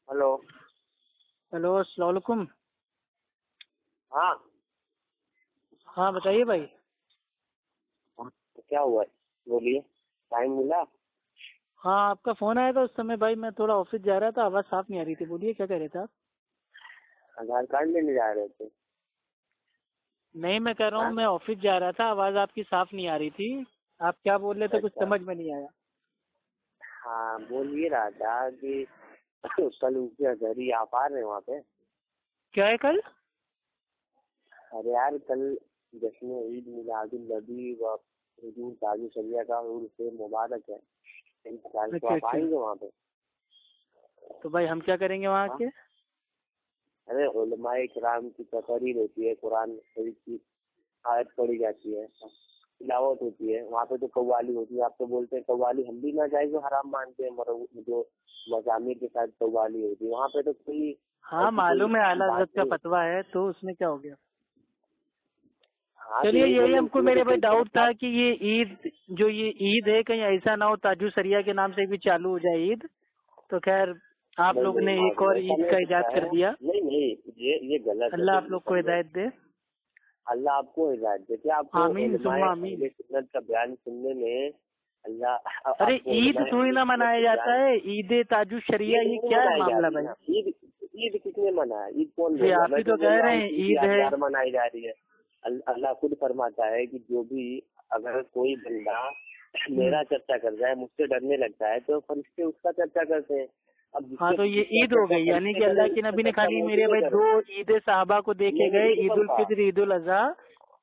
Hello. Hello, अस्सलाम वालेकुम। हाँ हाँ बताइए भाई। तो क्या हुआ है? बोलिए, टाइम मिला? हाँ आपका फोन आया था उस समय भाई, मैं थोड़ा ऑफिस जा रहा था, आवाज साफ नहीं आ रही थी। बोलिए क्या कह रहे थे आप? आधार कार्ड लेने जा रहे थे? नहीं, मैं कह रहा हूँ हाँ मैं ऑफिस जा रहा था, आवाज आपकी साफ नहीं आ रही थी। आप क्या बोल रहे थे कुछ अच्छा। समझ में नहीं आया। हाँ बोल ये रहा था कि कल उनके घर ही आप आ रहे हैं वहाँ पे? क्या है कल? अरे यार कल जश्न ईद मिलादुल नबी व हुजूर ताजु शरिया का उर्स मुबारक है। इन तारीख को अच्छा आप अच्छा, आएंगे वहाँ पे? तो भाई हम क्या करेंगे वहाँ हाँ के? अरे उलमाए किराम की तकरीर होती है, कुरान शरीफ की आयत पढ़ी जाती है, तिलावत होती है। वहाँ पे तो कव्वाली होती है। आप तो बोलते हैं कव्वाली, हम भी ना जाए जो हराम मानते हैं, मगर जो मजामिर के साथ कव्वाली होती है वहाँ पे तो कोई हाँ ऐसी कोई मालूम है, आला बात हज़रत का नहीं। फतवा है, तो उसमें क्या हो गया। हाँ तो चलिए, यही यही बोले हमको उसमें तो मेरे भाई कोई डाउट था बात। कि ये ईद, जो ये ईद है, कहीं ऐसा ना हो ताजु शरिया के नाम से भी चालू हो जाए ईद। तो खैर, आप नहीं लोग नहीं ने एक मालूम, और ऐसा ईद नहीं हो का इजाद सकता कर है। दिया। नहीं नहीं, ये गलत है, अल्लाह आप बिल्कुल लोग को समझे। हिदायत दे। अल्लाह आपको हिदायत दे कि आपको आमीन उलमाए सुम्मा आमीन। अहले सुन्नत का बयान सुनने में अल्लाह अरे आपको ईद उलमाए थोड़ी अहले ना सुन्नत मनाया के जाता बयान। है, ईद ताजु शरिया, ईद ये नहीं क्या है मनाई जा मामला रही भाई? ना। ईद ईद किसने मनाया? ईद कौन जी बोल रहा है? आप मैं ही तो तो बोल कह रहा रहे हूँ हैं कि ईद ईद है। यादगार मनाई जा रही है। अल्लाह खुद फरमाता है कि जो भी अगर कोई बंदा मेरा चर्चा कर जाए, मुझसे डरने लगता है, तो फरिश्ते उसका चर्चा करते हैं। अब हाँ जिसके तो ये जिसका ईद हो चर्चा गई, यानी फरिश्ते कि करें अल्लाह के उसका नबी ने चर्चा खाली मोदी मेरे ने भाई करे। दो ईद साहबा को देखे नहीं गए, नहीं ईद उल बनता। फित्र, ईद उल अजहा,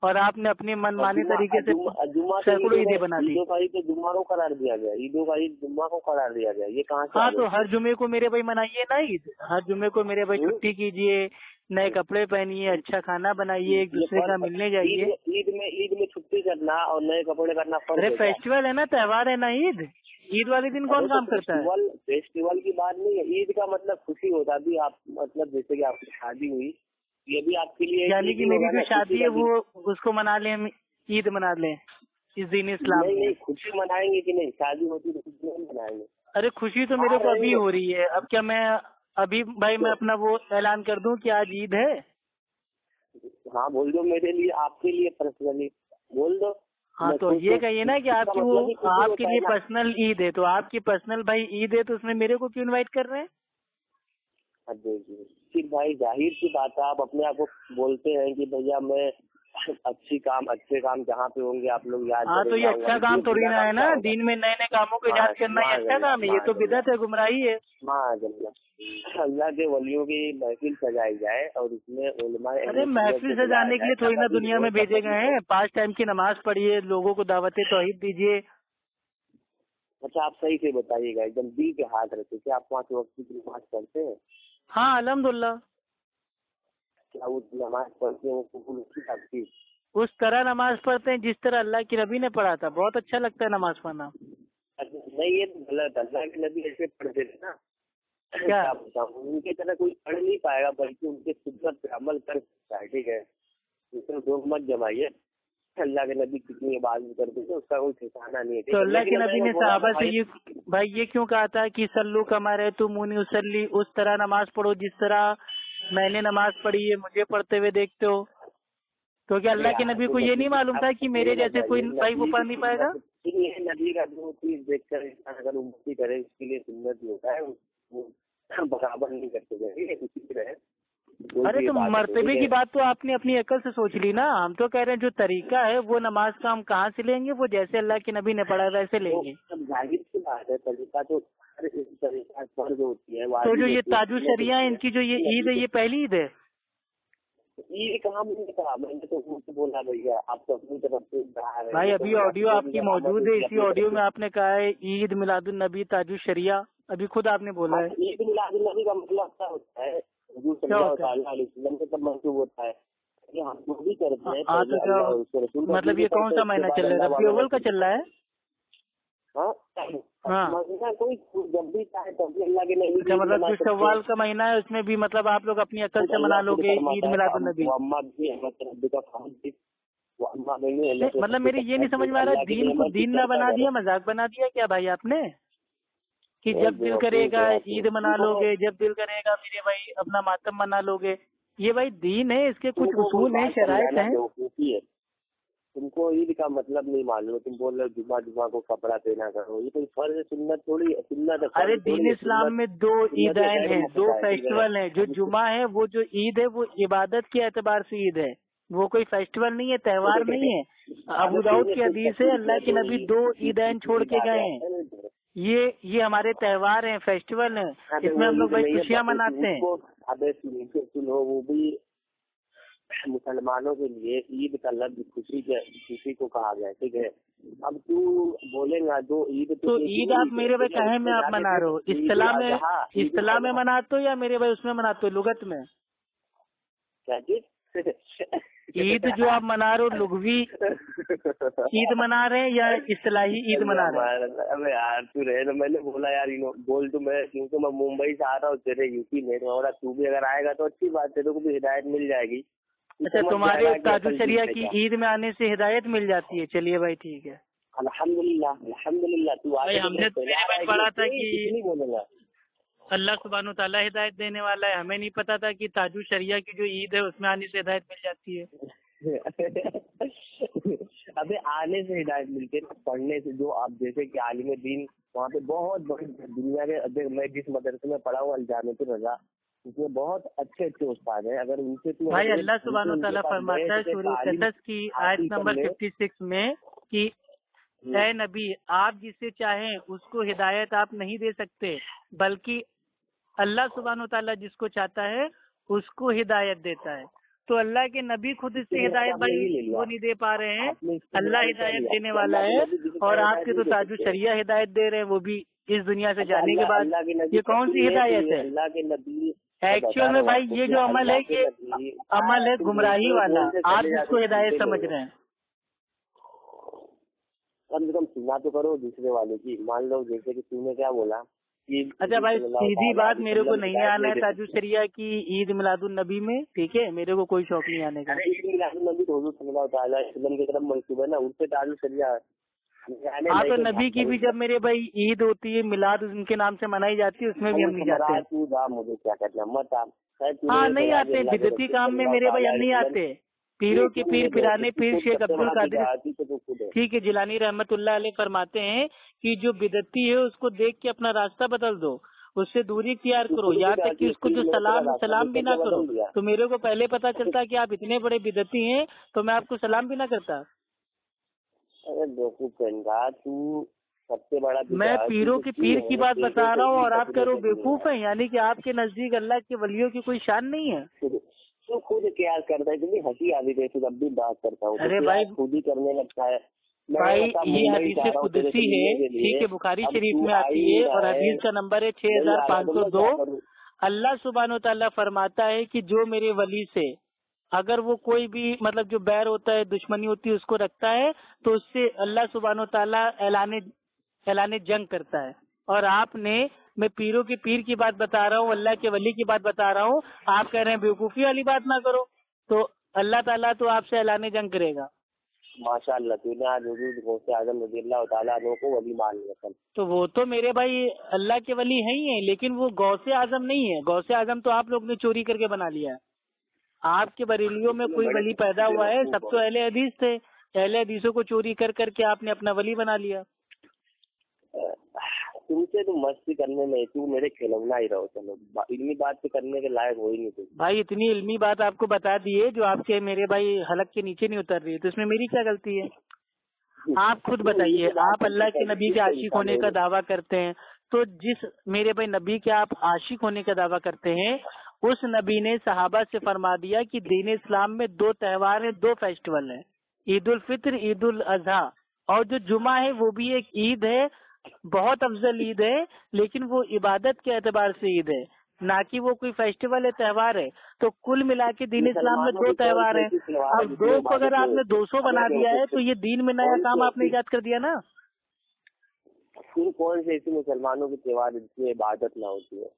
और आपने अपने और मनमाने जुम्मा तरीके से जुम्मा जुम्मा तो सैकड़ों ईदें बना दी। ईदों का ईद तो जुम्मा को करार दिया गया। ईदों का ईद जुम्मा को करार दिया गया। ये कहाँ से आ हाँ गई तो हर चीज? जुमे को मेरे भाई मनाइए ना ईद, हर जुमे को मेरे भाई हम्म? छुट्टी कीजिए, नए कपड़े पहनिए, अच्छा खाना बनाइए, एक ये दूसरे का फर्क। मिलने जाइए। ईद में छुट्टी करना और नए कपड़े करना फर्क अरे है क्या? फेस्टिवल है ना, त्योहार है ना ईद। ईद वाले दिन अरे कौन तो काम करता है? फेस्टिवल की बात नहीं है। ईद का मतलब खुशी होता भी। आप मतलब जैसे कि आपकी शादी हुई, ये भी आपके लिए एक यानी ईद कि ही मेरी होगा जो ना, खुशी शादी है का दिन। वो, उसको मना लें हम, ईद मना लें इस दिन इस्लाम नहीं में। नहीं, खुशी मनाएंगे कि नहीं? शादी होती तो खुशी नहीं मनाएंगे? अरे खुशी तो आ मेरे को रहे अभी हैं हो रही है। अब क्या मैं अभी भाई मैं तो अपना वो ऐलान कर दूं कि आज ईद है? हाँ बोल दो, मेरे लिए आपके लिए पर्सनली बोल दो। हाँ मैं तो खुश ये हूँ। कहिए ना कि इसका आपकी वो, मतलब ही खुशी आपके होता है लिए ना। पर्सनल ईद है, तो आपकी पर्सनल भाई ईद है, तो उसमें मेरे को क्यों इनवाइट कर रहे हैं? अब देखिए, फिर भाई जाहिर सी बात है, आप अपने आप को बोलते हैं कि भैया मैं अच्छे काम जहाँ पे होंगे आप लोग याद हाँ तो करेंगे, ये आऊंगा। अच्छा काम इसमें थोड़ी बुरा ना काम है क्या ना, होगा? दिन में नए नए कामों को इजाद करना ये अच्छा काम है? ये तो बिदअत है, गुमराही है। माज़अल्लाह अल्लाह के वलियों की महफिल सजाई जाए और उसमें उलमाए अरे अहले सुन्नत महफिल को बुलाया सजाने के जाए। लिए थोड़ी ना तकरीर दुनिया हो, में भेजे तकरीर गए हो। हैं। 5 टाइम की नमाज पढ़िए, लोगों को दावत तौहीद दीजिए। अच्छा आप सही से बताइएगा, एकदम दिल के हाथ रखे, क्या आप 5 वक्त की नमाज पढ़ते हैं? हाँ अल्हम्दुलिल्लाह। क्या वो नमाज पढ़ते हैं वो कबूल होती है आपकी? उस तरह नमाज पढ़ते हैं जिस तरह अल्लाह की नबी ने पढ़ा था। बहुत अच्छा लगता है नमाज पढ़ना। अच्छा, नहीं ये तो गलत। अल्लाह के नबी ऐसे पढ़ते थे ना। क्या? क्या बताऊँ, उनके तरह कोई पढ़ नहीं पाएगा, बल्कि उनके सुन्नत पे अमल कर सकता है। ठीक है, इसमें लोग मत जमाइए। अल्लाह के नबी कितनी इबादत करते थे उसका कोई ठिकाना नहीं है। तो ठीक है, अल्लाह के लेकिन नबी मैं ने थोड़ा सा सहाबा से भाई। ये भाई ये क्यों कहा था कि सल्लू कमा रहे तुम मुनी उसल्ली, उस तरह नमाज पढ़ो जिस तरह मैंने नमाज पढ़ी है, मुझे पढ़ते हुए देखते हो। तो क्या अरे अल्लाह के यार नबी तो को ये नहीं नबी मालूम था कि आपको मेरे ये ना जैसे कोई चाहिए भाई वो नबी पढ़ नहीं पाएगा? नबी का जो चीज देख कर इंसान अगर उम्मती करे उसके लिए सुन्नत ही होता है। वो बराबर नहीं करते जाएंगे किसी की रहे, कोई अरे भी तो इबादत हो। ठीक मर्तबे है। की बात तो आपने अपनी अकल से सोच ली ना। हम तो कह रहे हैं जो तरीका है वो नमाज का हम कहाँ से लेंगे? वो जैसे अल्लाह के नबी ने पढ़ा है वैसे तो लेंगे। सब जाहिर सी बात है, तरीका तो हर एक तरीका फर्ज होती है, तो जो वाजिब ये होती है, ताजु सुन्नत शरिया है, होती है। इनकी जो ये ईद नबी है, के ये पहली ईद है? ये कहाँ मैंने कहा? मैंने तो उनको बोला भैया आप तो अपनी तरफ से बढ़ा रहे हैं। भाई वो तो अभी मैंने ऑडियो अपनी आपकी जगह आमद मौजूद है, होती है इसी अपनी तरफ ऑडियो से। में आपने कहा है ईद मिलादुन नबी ताजु शरिया, अभी खुद आपने बोला हाँ है। तो ईद मिलाद नबी का मतलब क्या होता है? हुजूर क्या सल्लल्लाहु होता है? अलैहि वसल्लम से कब मंसूब होता है? ये हम लोग भी करते हैं, हाँ पहले तो क्या, अल्लाह और उसके रसूल का मतलब दीन ये कौन करते हैं, सा उसके महीना बाद चल रहा है? अल्लाह रबी वालों अव्वल का का। चल रहा है? हाँ हाँ। महीना कोई जब भी चाहे तब भी अल्लाह के नबी अच्छा, की ईद मतलब मना जो सकते हैं। शव्वाल का महीना है उसमें भी मतलब आप लोग अपनी अकल खुद से मना अल्लाह खुद लोगे ईद फरमाता है मिलादुन नबी? वो अम्मा भी अहमद रब्बी का फहद भी वो अम्मा नहीं नहीं, मतलब मेरे ये नहीं समझ में आ रहा, अल्लाह की दीन को नेमत की दीन ना चर्चा बना करे। दिया, मजाक बना दिया क्या भाई आपने? कि जब दिल करेगा ईद मना लोगे, जब दिल करेगा मेरे भाई अपना मातम मना लोगे। ये भाई दीन है, इसके कुछ उसूल हैं, शराइत हैं। तुमको ईद का मतलब नहीं मालूम, तुम बोल रहे हो जुमा जुमा को कपड़ा पहना करो, ये कोई फर्ज सुन्नत थोड़ी सुन्नत। अरे दीन इस्लाम में 2 ईदैन हैं, 2 फेस्टिवल हैं। जो जुमा है वो जो ईद है वो इबादत के एतबार से ईद है, वो कोई फेस्टिवल नहीं है, त्योहार नहीं है। अबू दाऊद की हदीस है, अल्लाह के नबी 2 ईदैन छोड़ के गए हैं। ये हमारे त्योहार हैं, फेस्टिवल हैं, इसमें हम लोग भाई खुशियाँ मनाते हैं। अबे सुनो, वो भी मुसलमानों के लिए ईद का लफ्ज खुशी को कहा गया, ठीक है। अब तू बोलेगा दो ईद, तो ईद आप मेरे भाई कहे में आप मना रहे हो? इस्लाम में मनाते हो या मेरे भाई उसमें मनाते हो, लुगत में? क्या चीज? ईद जो आप मना रहे हो लुगवी ईद मना रहे हैं या इस्लाही ईद मना रहे हैं? अबे यार तू रहे ना, मैंने बोला यार बोल तो मैं, क्योंकि मैं मुंबई से आ रहा हूँ तेरे यूपी में, और तू भी अगर आएगा तो अच्छी बात है, तेरे को भी हिदायत मिल जाएगी। अच्छा, तुम्हारे ताजु शरिया की ईद में आने से हिदायत मिल जाती है? चलिए भाई ठीक है, अल्हम्दुलिल्लाह। तू भाई हमने तो मेरे भाई पढ़ा था कि नहीं बोलेगा अल्लाह सुब्हानो तआला हिदायत देने वाला है, हमें नहीं पता था कि ताजु शरिया की जो ईद है उसमें आने से हिदायत मिल जाती है। अबे आने से हिदायत मिलती है, पढ़ने से। जो आप जैसे कि आलिम दीन वहाँ पे बहुत बड़ी दुनिया के, मैं जिस मदरसे में पढ़ा हूँ अल-जामिअतुर रज़ा, उसमें बहुत अच्छे उस्ताद हैं। अगर उनसे तू भाई अल्लाह सुब्हानो तआला फरमाता है सूरह कसस की आयत नंबर 56 में कि ऐ नबी, आप जिसे चाहें उसको हिदायत आप नहीं दे सकते, बल्कि अल्लाह सुब्हानो तआला जिसको चाहता है उसको हिदायत देता है। तो अल्लाह के नबी खुद इससे हिदायत भाई वो नहीं दे पा रहे हैं, अल्लाह हिदायत देने वाला है। और आपके तो ताजु शरिया हिदायत दे रहे हैं, वो भी इस दुनिया से जाने के बाद। ये कौन सी हिदायत है? अल्लाह के नबी एक्चुअल में भाई ये जो अमल है, ये अमल है गुमराही वाला, आप इसको हिदायत समझ रहे हैं। कम से कम सुना तो करो दूसरे वाले की। मान लो जैसे कि तूने क्या बोला कि अच्छा भाई सीधी बात, मेरे को नहीं आना है ताजु शरिया की ईद मिलादुन नबी में, ठीक है, मेरे को कोई शौक नहीं आने का। अरे ईद मिलादुन नबी तो हुजूर सल्लल्लाहु अलैहि वसल्लम की तरफ मंसूब है ना, उससे ताजु शरिया। हाँ तो नबी की भी जब मेरे भाई ईद होती है, मिलाद उनके नाम से मनाई जाती है, उसमें भी हम नहीं जाते हैं। तू जा, मुझे क्या करना, मत आ। हाँ नहीं आते, बिदती काम में मेरे भाई हम नहीं आते। पीरों के पीर पिराने पीर शेख अब्दुल कादिर ठीक है जिलानी रहमतुल्लाह अलैह फरमाते हैं कि जो बिदती है उसको देख के अपना रास्ता बदल दो, उससे दूरी इख्तियार करो, यहाँ तक कि उसको जो सलाम भी ना करो। तो मेरे को पहले पता चलता कि आप इतने बड़े बिदती हैं तो मैं आपको सलाम भी ना करता। अरे बेवकूफ कहना, तू सबसे बड़ा मैं पीरों के पीर की बात बता रहा हूँ और आप कह रहे हो बेवकूफ है, यानी कि आपके नजदीक अल्लाह के वलियों की कोई शान नहीं है। तू खुद क्या करता है, क्योंकि हंसी आ रही है जब भी बात करता हूँ। अरे भाई खुद ही करने लगता है भाई, ये हदीस कुदसी है, ठीक है, बुखारी शरीफ में आती है और हदीस का नंबर है 6502। अल्लाह सुब्हानो तआला फरमाता है कि जो मेरे वली से अगर वो कोई भी मतलब जो बैर होता है, दुश्मनी होती है, उसको रखता है तो उससे अल्लाह सुब्हानो तआला ऐलाने जंग करता है। और आपने, मैं पीरों के पीर की बात बता रहा हूँ, अल्लाह के वली की बात बता रहा हूँ, आप कह रहे हैं बेवकूफ़ी वाली बात ना करो, तो अल्लाह ताला तो आपसे ऐलाने जंग करेगा। माशाअल्लाह, तूने आज हुजूर गौसे आज़म रज़ियल्लाहु ताला अन्हु को वली मान लिया। तो वो तो मेरे भाई अल्लाह के वली है ही है, लेकिन वो गौसे आजम नहीं है। गौसे आजम तो आप लोग ने चोरी करके बना लिया है। आपके बरेलियों में कोई वली पैदा हुआ है, सब तो अहले हदीस थे, अहले हदीसों को चोरी कर करके आपने अपना वली बना लिया। तुमसे तो मस्ती करने में तू मेरे खिलौना ही रहो, चलो इतनी बात तो करने के लायक हो ही नहीं तुम। भाई इतनी इल्मी बात आपको बता दी है जो आपके मेरे भाई हलक के नीचे नहीं उतर रही है, तो इसमें मेरी क्या गलती है? आप खुद बताइए, आप अल्लाह के नबी के आशिक होने का दावा करते हैं, तो जिस मेरे भाई नबी के आप आशिक होने का दावा करते हैं, उस नबी ने सहाबा से फरमा दिया कि दीन इस्लाम में 2 त्योहार है, 2 फेस्टिवल है, ईद उल फित्र, ईद उल अजहा। और जो जुमा है वो भी एक ईद है, बहुत अफजल ईद है, लेकिन वो इबादत के एतबार से ईद है, ना कि वो कोई फेस्टिवल है, त्योहार है। तो कुल मिला के दीन इस्लाम में 2 त्योहार है। अब 2 को अगर आपने 200 बना दिया है तो ये दीन में नया काम आपने इजाद कर दिया ना। फिर कौन से ऐसे मुसलमानों के त्योहार जिसमें इबादत ना होती है?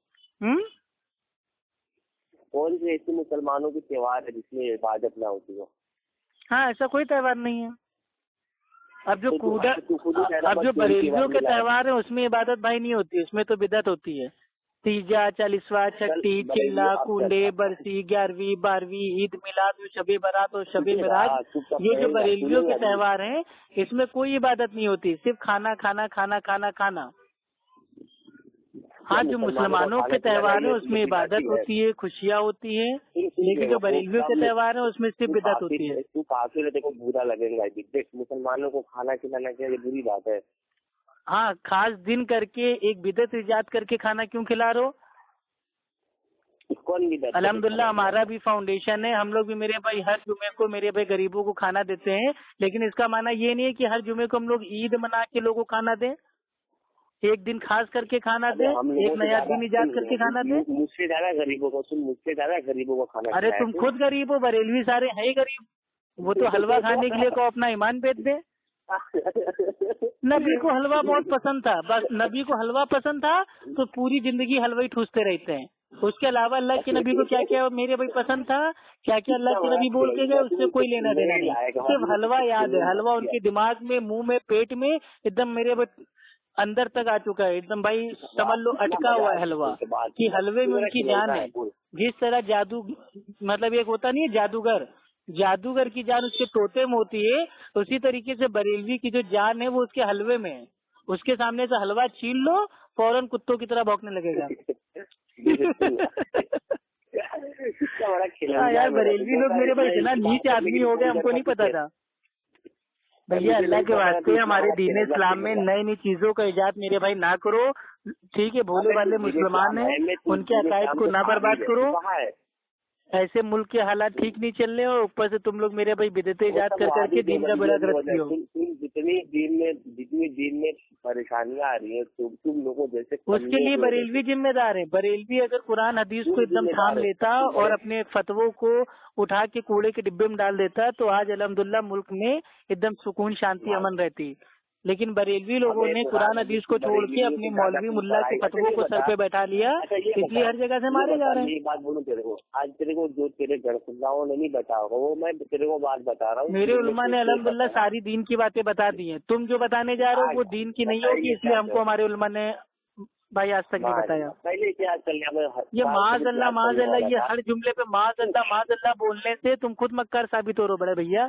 कौन से ऐसे मुसलमानों के त्योहार है जिसमें इबादत ना होती हो? हाँ, ऐसा कोई त्योहार नहीं है। اب جو بریلویوں کے تہوار ہیں اس میں عبادت بھائی نہیں ہوتی، اس میں تو بدعت ہوتی ہے. تیجا، 40واں، چھٹی، چلا، کنڈے، برسی، 11ویں، 12ویں، عید میلاد، شب برات اور شب معراج، یہ جو بریلویوں کے تہوار ہیں اس میں کوئی عبادت نہیں ہوتی، صرف کھانا کھانا کھانا کھانا کھانا. ہاں جو مسلمانوں کے تہوار ہیں اس میں عبادت ہوتی ہے، خوشیاں ہوتی ہیں، لیکن جو بریلویوں کے تہوار ہیں اس میں صرف بدعت ہوتی ہے. تو کافی رہتے کو برا لگے گا، مسلمانوں کو کھانا کھلانا چاہیے، بری بات ہے. ہاں خاص دن کر کے ایک بدعت ایجاد کر کے کھانا کیوں کھلا رہے ہو؟ الحمدللہ ہمارا بھی فاؤنڈیشن ہے، ہم لوگ بھی میرے بھائی ہر جمعے کو میرے بھائی غریبوں کو کھانا دیتے ہیں، لیکن اس کا معنی یہ نہیں ہے کہ ہر جمعے کو ہم لوگ عید منا کے لوگوں کو کھانا دیں، ایک دن خاص کر کے کھانا دیں، ایک نیا دن ایجاد کر کے کھانا دیں. مجھ سے زیادہ غریبوں کو کھانا ارے تم خود غریب ہو، بریلوی سارے ہیں ہی غریب، وہ تو حلوہ کھانے کے لیے کو اپنا ایمان بیچ دے. نبی کو حلوہ بہت پسند تھا، بس نبی کو حلوہ پسند تھا تو پوری زندگی حلوہ ہی ٹھوستے رہتے ہیں. اس کے علاوہ اللہ کے نبی کو کیا کیا میرے بھائی پسند تھا، کیا کیا اللہ کے نبی بول کے گئے، اس سے کوئی لینا دینا نہیں، صرف حلوہ یاد ہے. حلوہ ان کے دماغ میں، منہ میں، پیٹ میں ایک دم میرے بھائی اندر تک آ چکا ہے، ایک دم بھائی سمجھ لو اٹکا ہوا ہے حلوہ کہ حلوے میں ان کی جان ہے. جس طرح جادو مطلب ایک ہوتا نہیں ہے جادوگر کی جان اس کے طوطے میں ہوتی ہے، اسی طریقے سے بریلوی کی جو جان ہے وہ اس کے حلوے میں ہے. اس کے سامنے سے حلوہ چھین لو فوراً کتوں کی طرح بھونکنے لگے گا. یار بریلوی لوگ میرے بھائی اتنا نیچ آدمی ہو گئے، ہم کو نہیں پتا تھا. بھیا اللہ کے واسطے ہمارے دین اسلام میں نئی نئی چیزوں کا ایجاد میرے بھائی نہ کرو، ٹھیک ہے؟ بھولے والے مسلمان ہیں، ان کے عقائد کو نہ برباد کرو. ایسے ملک کے حالات ٹھیک نہیں چل رہے اور اوپر سے تم لوگ میرے بھائی بدعتیں ایجاد کر کر کے دین کا بیڑا گرکتی ہو. جتنی دین میں پریشانیاں آ رہی ہیں تم لوگوں جیسے اس کے لیے بریلوی ذمہ دار ہیں. بریلوی اگر قرآن حدیث کو ایک دم تھام لیتا اور اپنے فتووں کو اٹھا کے کوڑے کے ڈبے میں ڈال دیتا تو آج الحمدللہ ملک میں ایک دم سکون شانتی امن رہتی. لیکن بریلوی لوگوں نے قرآن حدیث کو چھوڑ کے اپنے مولوی ملا کے فتووں کو سر پہ بیٹھا لیا، اس لیے ہر جگہ سے مارے جا رہے ہیں. یہ بات بولوں تیرے کو، آج تیرے کو جو تیرے گھر خلاؤں نے نہیں بتا ہوگا وہ میں تیرے کو بات بتا رہا ہوں. میرے علماء نے الحمدللہ ساری دین کی باتیں بتا دی ہیں، تم جو بتانے جا رہے ہو وہ دین کی نہیں ہوگی، اس لیے ہم کو ہمارے علماء نے بھائی آج تک نہیں بتایا. پہلے کیا چل یہ معاذ اللہ یہ ہر جملے پہ معاذ اللہ بولنے سے تم خود مکار ثابت ہو رہے بڑے بھیا.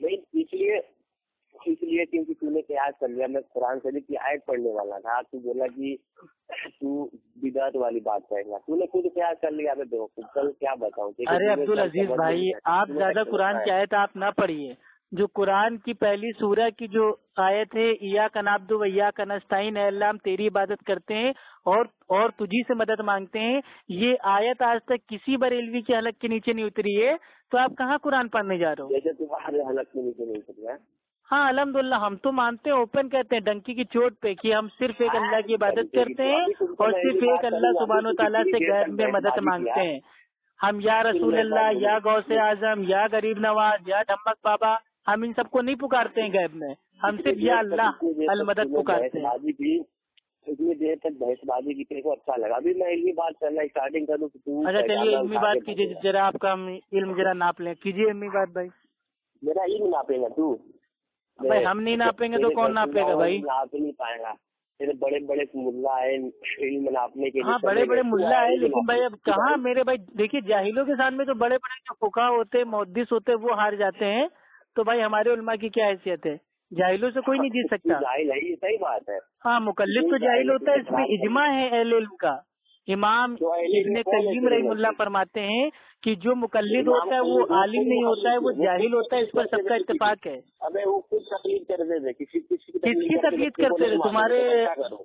نہیں اس لیے کیونکہ تو نے قیاس کر لیا. میں قرآن شریف کی آیت پڑھنے والا تھا، تو بولا کہ تو بدعت والی بات کہے گا، تو نے خود قیاس کر لیا. میں دیکھو کل کیا بتاؤں. ارے عبدالعزیز بھائی آپ زیادہ قرآن کی آیت آپ نہ پڑھیے. جو قرآن کی پہلی سورہ کی جو آیت ہے ایاک نعبد و ایاک نستعین، اے اللہ ہم تیری عبادت کرتے ہیں اور تجھی سے مدد مانگتے ہیں، یہ آیت آج تک کسی بریلوی کے حلق کے نیچے نہیں اتری ہے، تو آپ کہاں قرآن پڑھنے جا رہے ہو؟ جیسے تمہارے حلق کے نیچے نہیں اتری ہے. ہاں الحمدللہ ہم تو مانتے ہیں، اوپن کہتے ہیں ڈنکی کی چوٹ پہ کہ ہم صرف ایک اللہ کی عبادت کرتے ہیں اور صرف ایک اللہ سبحانہ و تعالیٰ سے غیب میں مدد مانگتے ہیں. ہم یا رسول اللہ، یا غوث اعظم، یا غریب نواز، یا ڈھمک بابا، ہم ان سب کو نہیں پکارتے ہیں غیب میں، ہم صرف یا اللہ المدد پکارتے ہیں. اتنی دیر تک بحث بازی کی تیرے کو اچھا لگا. ابھی میں علمی بات کرنا اسٹارٹنگ کروں. اچھا چلیے علمی بات کیجیے، ذرا آپ کا علم ذرا ناپ لیں، کیجیے علمی بات بھائی. میرا علم ناپے گا تو بھائی؟ ہم نہیں ناپیں گے تو کون ناپے گا بھائی؟ ناپ نہیں پائے گا. میرے بڑے بڑے ملا ہے علم ناپنے کے. ہاں بڑے بڑے ملا ہے، لیکن بھائی اب کہاں میرے بھائی دیکھیے جاہلوں کے سامنے تو بڑے بڑے جو فقہا ہوتے محدث ہوتے وہ ہار جاتے ہیں، تو بھائی ہمارے علماء کی کیا حیثیت ہے؟ جاہلوں سے کوئی نہیں جیت سکتا. جاہل ہے یہ صحیح بات ہے. ہاں مقلد تو جاہل ہوتا ہے، اس میں اجماع ہے اہل علم کا. امام ابن قیم رحمہ اللہ فرماتے ہیں کہ جو مقلد ہوتا ہے وہ عالم نہیں ہوتا ہے، وہ جاہل ہوتا ہے، اس پر سب کا اتفاق ہے. ابے وہ خود تقلید کرتے تھے. کس کی تقلید کرتے تھے؟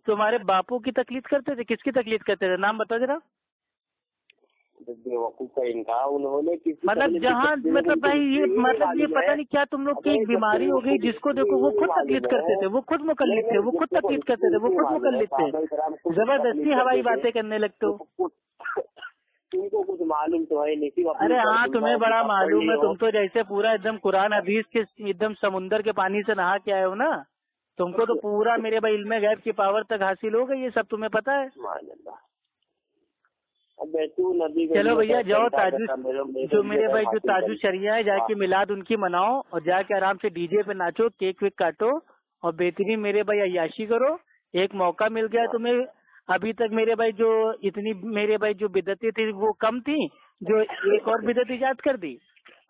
تمہارے باپو کی تقلید کرتے تھے؟ کس کی تقلید کرتے تھے؟ نام بتا ذرا. مطلب جہاں مطلب بھائی یہ پتہ نہیں کیا تم لوگ کی ایک بیماری ہو گئی، جس کو دیکھو وہ خود تقلید کرتے تھے، وہ خود مقلد تھے، وہ خود تقلید کرتے تھے، وہ خود مقلد تھے، زبردستی ہوائی باتیں کرنے لگتے ہو. تم کو کچھ معلوم تو ہے نہیں. ارے ہاں تمہیں بڑا معلوم ہے، تم تو جیسے پورا ایک دم قرآن حدیث کے ایک دم سمندر کے پانی سے نہا کے آئے ہو نا، تم کو تو پورا میرے بھائی علم غیب کی پاور تک حاصل ہو گئی، یہ سب تمہیں پتا ہے. चलो भैया जाओ जो मेरे भाई जो ताजु शरिया है जाके मिलाद उनकी मनाओ और जाके आराम से डीजे पे नाचो, केक वेक काटो और बेहतरीन मेरे भाई अय्याशी करो। एक मौका मिल गया तुम्हें। अभी तक मेरे भाई जो इतनी मेरे भाई जो बिदतें थी वो कम थी, जो एक और बिदत इजाद कर दी।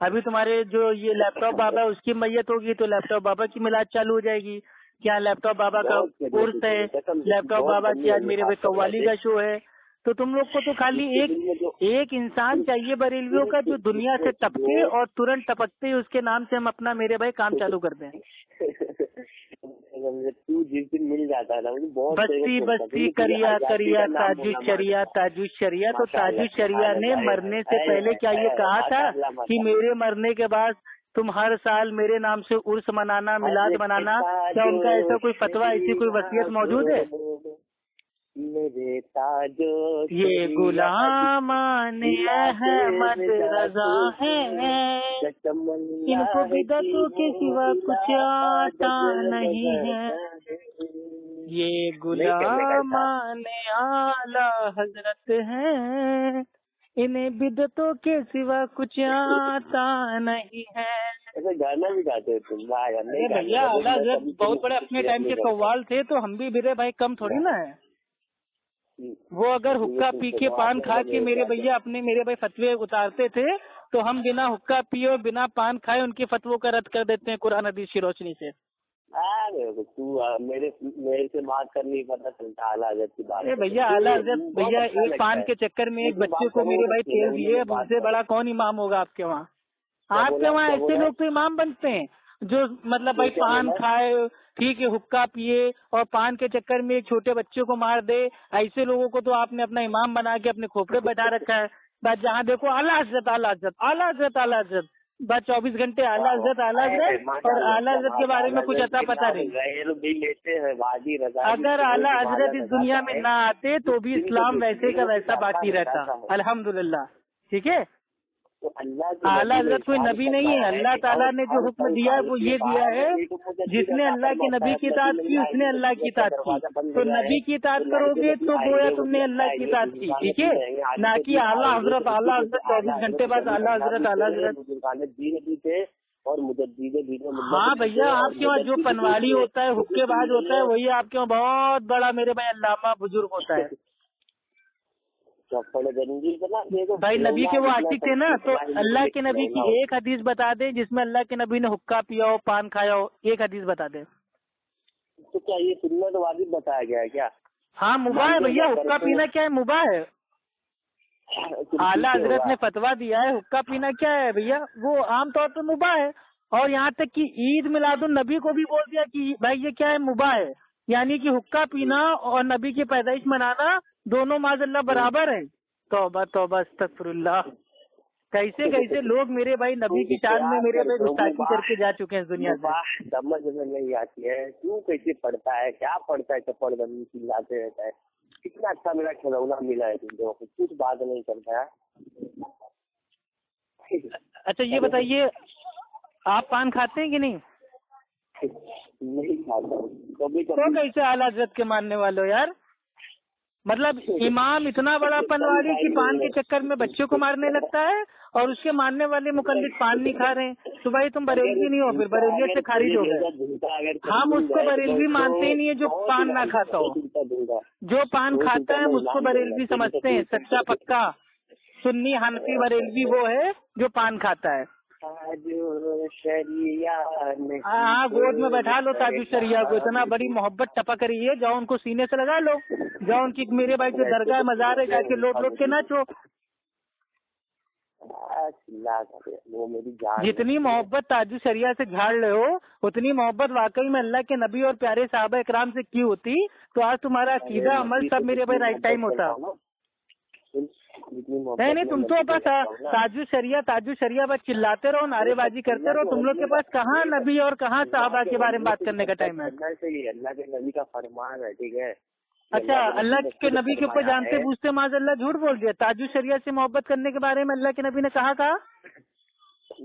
अभी तुम्हारे जो ये लैपटॉप बाबा है उसकी मैयत होगी तो लैपटॉप बाबा की मिलाद चालू हो जाएगी। क्या लैपटॉप बाबा का कोर्स है, लैपटॉप बाबा की आज मेरे भाई कव्वाली का शो है। तो तुम लोग को तो खाली एक इंसान चाहिए बरेलवियों का जो दुनिया से टपके और तुरंत टपकते ही उसके नाम से हम अपना मेरे भाई काम चालू कर दें। तू जिस दिन मिल जाता है ना बहुत बस्ती करिया करिया ताजु शरिया ताजु शरिया। तो ताजु शरिया ने मरने से पहले क्या ये कहा था कि मेरे मरने के बाद तुम हर साल मेरे नाम से उर्स मनाना, मिलाद मनाना? क्या उनका ऐसा कोई फतवा, ऐसी कोई वसीयत मौजूद है? मेरे ताजो ये गुलामाने अहमद रजा है, इनको बिदतों के सिवा कुछ आता नहीं है। ये गुलामाने आला हजरत हैं, इन्हें बिदतों के सिवा कुछ आता नहीं है। ऐसे गाना भी गाते हो तुम? भैया आला हजरत बहुत बड़े अपने टाइम के कव्वाल थे, तो हम भी मेरे भाई कम थोड़ी ना है। वो अगर हुक्का पी के पान खा के मेरे भैया अपने मेरे भाई फतवे उतारते थे, तो हम बिना हुक्का पिए और बिना पान खाए उनके फतवों का रद्द कर देते हैं कुरान हदीस की रोशनी से। तू मेरे से बात करनी पता चलता आला हजरत की बात। अरे भैया आला हजरत भैया एक पान के चक्कर में एक बच्चे को मेरे भाई खेल दिए, अब उससे बड़ा कौन इमाम होगा आपके वहाँ? आपके वहाँ ऐसे लोग तो इमाम बनते हैं जो मतलब भाई पान खाए, ठीक है, हुक्का पिए और पान के चक्कर में एक छोटे बच्चे को मार दे। ऐसे लोगों को तो आपने अपना इमाम बना के अपने खोपड़े बैठा रखा है। बस जहाँ देखो आला हजरत आला हजरत आला हजरत आला हजरत, बस 24 घंटे आला हजरत आला हजरत। और आला हजरत के बारे में कुछ अता पता नहीं। अगर आला हजरत इस दुनिया में ना आते तो भी इस्लाम वैसे का वैसा बाकी रहता, अल्हम्दुलिल्लाह। ठीक है, आला हजरत कोई नबी नहीं है। अल्लाह ताला ने जो हुक्म दिया है वो ये दिया है, जिसने अल्लाह के नबी की इताअत की उसने अल्लाह की इताअत की। तो नबी की इताअत करोगे तो गोया तुमने अल्लाह की इताअत की, ठीक है, ना कि आला हजरत 24 घंटे बाद आला हजरत आला हजरत। और हाँ भैया, आपके वहाँ जो पनवाड़ी होता है, हुक्केबाज होता है, वही आपके वहाँ बहुत बड़ा मेरे भाई अल्लामा बुजुर्ग होता है। भाई नबी के वो आशिक थे ना, तो अल्लाह के नबी की एक हदीस बता दें जिसमें अल्लाह के नबी ने हुक्का पिया हो, पान खाया हो, एक हदीस बता दें। तो क्या ये सुन्नत वाजिब बताया गया है क्या? हाँ मुबाह है भैया, हुक्का पीना क्या है, मुबाह है। आला हजरत ने फतवा दिया है, हुक्का पीना क्या है भैया, वो आमतौर पर मुबाह है। और यहाँ तक कि ईद मिलादुन नबी को भी बोल दिया कि भाई ये क्या है, मुबाह है। यानी कि हुक्का पीना और नबी की पैदाइश मनाना दोनों माज़अल्लाह बराबर है। तौबा तौबा अस्तगफिरुल्लाह। कैसे कैसे लोग मेरे भाई नबी की शान में मेरे भाई गुस्ताखी करके जा चुके हैं इस दुनिया से। समझ में नहीं आती है क्यों, कैसे पढ़ता है, क्या पढ़ता है, चप्पड़ बंदी चिल्लाते रहता है। कितना अच्छा मेरा खिलौना मिला है तुमको, कुछ बात नहीं करता है। अच्छा ये बताइए, आप पान खाते हैं कि नहीं? नहीं खाता कभी। तो कैसे आला हजरत के मानने वाले हो यार? मतलब इमाम इतना बड़ा पनवाड़ी कि पान के चक्कर में बच्चों को मारने लगता है और उसके मानने वाले मुकल्लिद पान नहीं खा रहे हैं। तो भाई तुम बरेलवी नहीं हो, फिर बरेलियत से खारिज हो गए। हम उसको बरेलवी मानते ही नहीं है जो पान ना खाता हो। जो पान खाता है हम उसको बरेलवी समझते हैं, सच्चा पक्का सुन्नी हनफी बरेलवी वो है जो पान खाता है। हाँ गोद में बैठा लो ताजु शरिया को, इतना बड़ी मोहब्बत टपक रही है, जाओ उनको सीने से लगा लो, जाओ उनकी मेरे भाई जो दरगाह मज़ार है जाके लोट लोट के नाचो। वो मेरी जान। जितनी मोहब्बत ताजु शरिया से झाड़ रहे हो उतनी मोहब्बत वाकई में अल्लाह के नबी और प्यारे साहबा इकराम से की होती तो आज तुम्हारा अकीदा अमल सब मेरे भाई राइट टाइम होता। नहीं तुम तो बस ताजु शरिया बस चिल्लाते रहो, नारेबाजी करते रहो। तुम लोग के पास कहाँ नबी और कहाँ साहबा के बारे में बात करने का टाइम है? अल्लाह के नबी का फरमान है, ठीक है। अच्छा, अल्लाह के नबी के ऊपर जानते पूछते माज़अल्लाह झूठ बोल दिया। ताजु शरिया से मोहब्बत करने के बारे में अल्लाह के नबी ने कहा?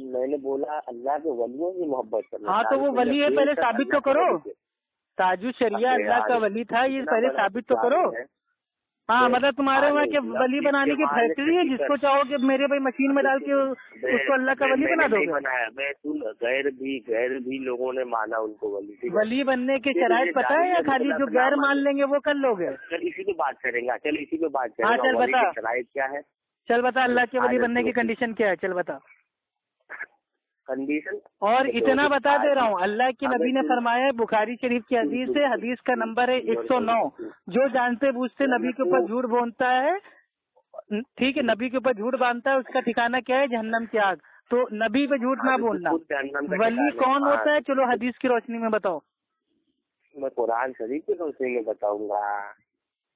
मैंने बोला अल्लाह के वलियों से मोहब्बत करना। हाँ तो वो वली है, पहले साबित तो करो। ताजु शरिया अल्लाह का वली था, ये पहले साबित तो करो। हाँ मतलब तुम्हारे वहाँ के वली बनाने की फैक्ट्री है, जिसको चाहो कि मेरे भाई मशीन में डाल के उसको अल्लाह का वली बना दोगे? बनाया मैं, सुन, गैर भी लोगों ने माना उनको वली। वली बनने के शराइत पता है, या खाली जो गैर मान लेंगे वो कर लोगे? चल इसी पे बात करेंगे, चल इसी पे बात हाँ करेंगे। चल बता, शराइत क्या है? चल बता, अल्लाह के वली बनने की कंडीशन क्या है, चल बता। कंडीशन और इतना बता दे रहा हूँ, अल्लाह के नबी ने फरमाया है, बुखारी शरीफ की हदीस है, हदीस का नंबर है 109, जो जानते बूझते नबी के ऊपर झूठ बोलता है, ठीक है, नबी के ऊपर झूठ बांधता है, उसका ठिकाना क्या है? जहन्नम की आग। तो नबी पे झूठ ना बोलना। वली कौन होता है? चलो हदीस की रोशनी में बताओ। मैं कुरान शरीफ की रोशनी में बताऊंगा।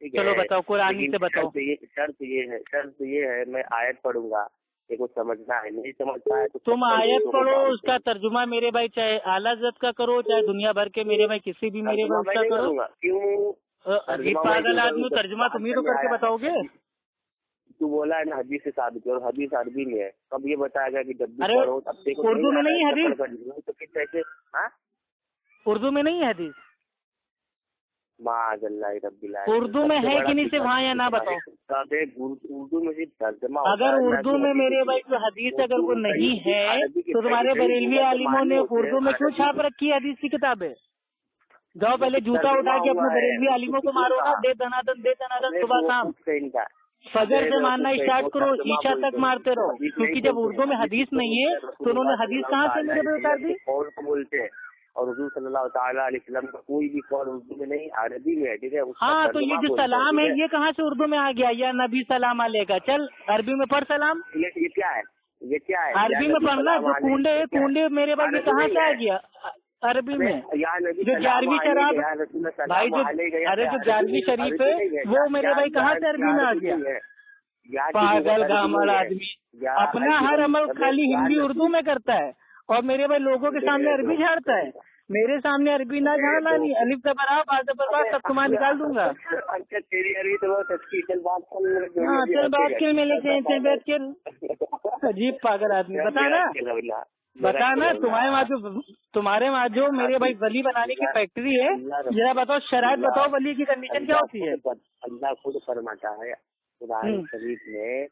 चलो बताओ, कुरान से बताओ। शर्त ये है, मैं आयत पढ़ूंगा, ये कुछ समझना है, नहीं समझता है तो तुम आयत पढ़ो, उसका तर्जुमा मेरे भाई चाहे आला ज़त का करो, चाहे दुनिया भर के मेरे भाई किसी भी मेरे भाई उसका करो। क्यों? अजीब पागल आदमी, तर्जुमा तुम ही तो करके बताओगे। तू बोला है ना हदीस से साबित करो, हदीस अरबी में है, कब ये बताया गया कि जब भी पढ़ो तब देखो उर्दू में नहीं है हदीस? तो किस कैसे? हाँ, उर्दू में नहीं है हदीस? उर्दू में है कि नहीं, सिर्फ हाँ या ना बताओ। उर्दू में सिर्फ तर्जमा। अगर उर्दू में मेरे भाई जो हदीस अगर वो नहीं है तो तुम्हारे बरेलवी आलिमों ने उर्दू में क्यों छाप रखी है हदीस की किताबें? जाओ पहले जूता उठा के अपने बरेलवी आलिमों को मारो ना, दे दनादन सुबह शाम। फजर से मारना स्टार्ट करो, ईशा तक मारते रहो, क्योंकि जब उर्दू में हदीस नहीं है तो उन्होंने हदीस कहाँ से मेरे पे उतार दी? कौन को बोलते हैं? और हुजूर सल्लल्लाहु ताला अलैहि वसल्लम का कोई भी कौल उर्दू में नहीं, अरबी में है, ठीक है। हाँ, तो ये जो सलाम है ये कहाँ से उर्दू में आ गया? या नबी सलाम अलैका, चल अरबी में पढ़ सलाम। ये क्या है? ये क्या है? अरबी में पढ़ना। जो कुंडे मेरे भाई ये कहाँ से आ गया अरबी में? जो 11वीं शराब भाई, जो अरे जो 11वीं शरीफ है वो मेरे भाई कहाँ से अरबी में आ गया? पागल गामड़ आदमी, अपना हर अमल खाली हिंदी उर्दू में करता है और मेरे भाई लोगों के सामने अरबी झाड़ता है। मेरे सामने अरबी ना झाड़ना, नहीं अलिफ दबरा बात सब तुम्हारा निकाल दूंगा। अच्छा तेरी अरबी तो बहुत अच्छी, चल बात कर। हाँ चल बात के में लेते हैं, चल बैठ के। अजीब पागल आदमी। बता ना तुम्हारे वहाँ जो मेरे भाई वली बनाने की फैक्ट्री है, जरा बताओ शराइत बताओ, वली की कंडीशन क्या होती है? अल्लाह खुद फरमाता है कुरान शरीफ में,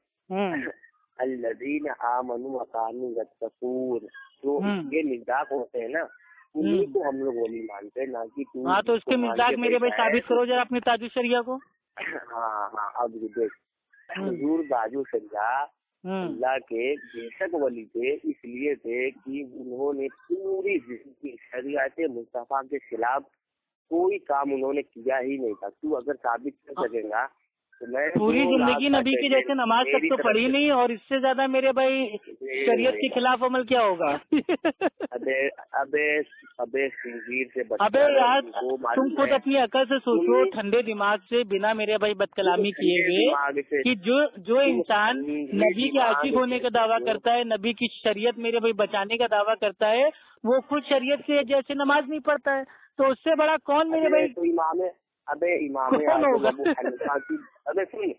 अल्लज़ीन आमनू व कानू यत्तकून, जो ये मिज़ाक होते हैं ना उन्हीं को हम लोग वली मानते हैं, ना कि तू। हाँ तो उसके मिज़ाक मेरे भाई साबित करो जरा अपने ताजु शरिया को। हाँ अब देख, हुजूर ताजु शरिया अल्लाह के बेशक वली थे, इसलिए थे कि उन्होंने पूरी जिंदगी शरीयत मुस्तफा के खिलाफ कोई काम उन्होंने किया ही नहीं था। तू अगर साबित कर सकेगा तो मैं पूरी जिंदगी नबी की जैसे नमाज तक तो पढ़ी नहीं, और इससे ज्यादा मेरे भाई शरीयत के खिलाफ अमल क्या होगा? अबे सिंजीर से अबे यार तुम खुद अपनी अकल से सोचो, ठंडे दिमाग से, बिना मेरे भाई बदकलामी किए हुए, कि जो इंसान नबी के आशिक होने का दावा करता है, नबी की शरीयत मेरे भाई बचाने का दावा करता है, वो खुद शरीयत के जैसे नमाज नहीं पढ़ता है, तो उससे बड़ा कौन मेरे भाई? तो इमाम कौन होगा? अबे सुन,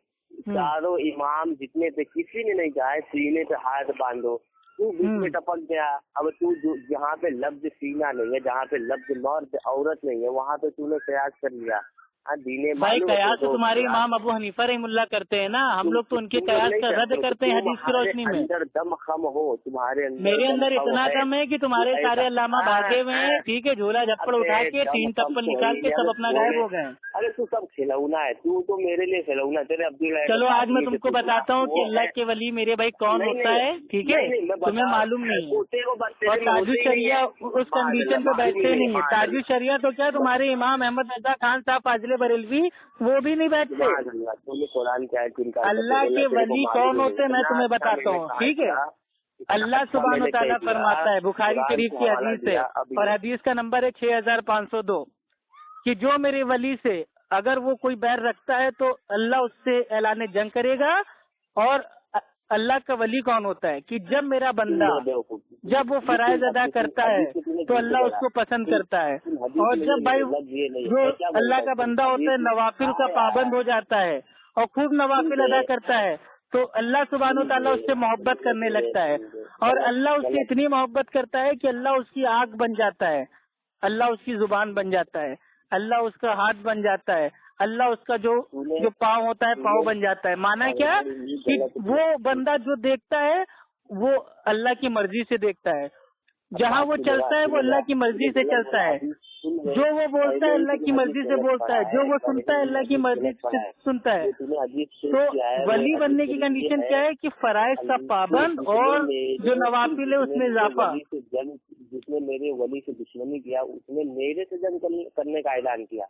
चारों इमाम जितने थे किसी ने नहीं कहा है सीने पे हाथ बांधो, तू बीच में टपक गया। अब तू जहाँ पे लफ्ज सीना नहीं है, जहाँ पे लफ्ज मर्द औरत नहीं है, वहाँ पे तूने कयास कर लिया। भाई कयास तो तुम्हारे इमाम अबू हनीफा रहमुल्लाह करते हैं ना, हम लोग तो उनके कयास का रद्द करते हैं हदीस की रोशनी में। अंदर दम खम हो तुम्हारे अंदर, मेरे अंदर इतना कम है कि तुम्हारे सारे अल्लामा भागे हुए हैं, ठीक है, झोला झप्पड़ उठा के 3 तप्पल निकाल के सब अपना गायब हो गए। अरे तू सब खिलौना है, तू तो मेरे लिए खिलौना, तेरे अब्दुल्ला। चलो आज मैं तुमको बताता हूँ कि अल्लाह के वली मेरे भाई कौन होता है, ठीक है, तुम्हें मालूम नहीं है। और ताजु शरिया उस कंडीशन पे बैठते नहीं है। ताजु शरिया तो क्या, तुम्हारे इमाम अहमद रजा खान साहब फाजिल बरेलवी वो भी नहीं बैठते। अल्लाह के वली कौन होते हैं मैं तुम्हें बताता हूँ, ठीक है। अल्लाह सुब्हानहू तआला फरमाता है, बुखारी शरीफ की हदीस है और हदीस का नंबर है 6502, कि जो मेरे वली से अगर वो कोई बैर रखता है तो अल्लाह उससे ऐलान जंग करेगा। और अल्लाह का वली कौन होता है कि जब मेरा बंदा जब वो फराइज अदा करता है तो अल्लाह उसको पसंद करता है। और जब भाई जो अल्लाह का बंदा होता है नवाफिल का पाबंद हो जाता है और खूब नवाफिल अदा करता है तो अल्लाह सुब्हानहू तआला उससे मोहब्बत करने लगता है। और अल्लाह उससे इतनी मोहब्बत करता है कि अल्लाह उसकी आँख बन जाता है, अल्लाह उसकी जुबान बन जाता है, अल्लाह उसका हाथ बन जाता है, अल्लाह उसका जो पाँव होता है पाँव बन जाता है। माना क्या कि वो बंदा जो देखता है वो अल्लाह की मर्जी से देखता है, जहाँ वो चलता है वो अल्लाह की मर्जी से चलता है, जो वो बोलता है अल्लाह की मर्जी से बोलता है, जो वो सुनता है अल्लाह की मर्जी से सुनता है। तो वली बनने की कंडीशन क्या है कि फराइज का पाबंद और जो नवाफिल है उसमें इजाफा। जिसने मेरे वली से दुश्मनी किया उसने मेरे से जंग करने का ऐलान किया,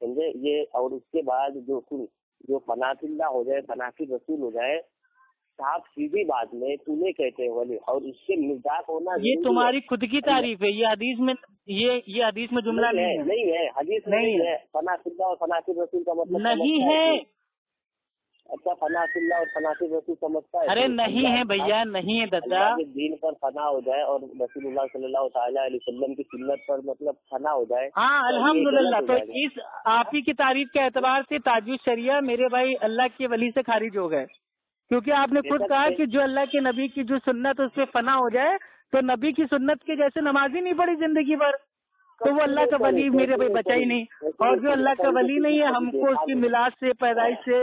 समझे ये। और उसके बाद जो फनाफिल्ला हो जाए, फनाफी रसूल हो जाए, साफ सीधी बात में तूने कहते हैं वली, और इससे मिजाक होना ये तुम्हारी खुद की तारीफ है, ये हदीस में ये हदीस में जुमला नहीं है हदीस नहीं है। फनाफिल्ला और फनाफी रसूल का मतलब नहीं है। अच्छा, फनाफिल्ला और फनाफी रसूल समझता है? अरे नहीं है भैया, नहीं है दादा। दीन पर फना हो जाए और रसूलुल्लाह सल्लल्लाहु अलैहि वसल्लम की सुन्नत पर मतलब फना हो जाए। हाँ अल्हम्दुलिल्लाह। तो इस आप ही की तारीफ के एतबार से ताजुद शरिया मेरे भाई अल्लाह के वली से खारिज हो गए, क्योंकि आपने खुद कहा कि जो अल्लाह के नबी की जो सुन्नत उस पर फना हो जाए तो नबी की सुन्नत के जैसे नमाज ही नहीं पढ़ी जिंदगी भर, तो वो अल्लाह का वली मेरे भाई बचा ही नहीं। और जो अल्लाह का वली नहीं है हमको उसकी मिलाद से, पैदाइश से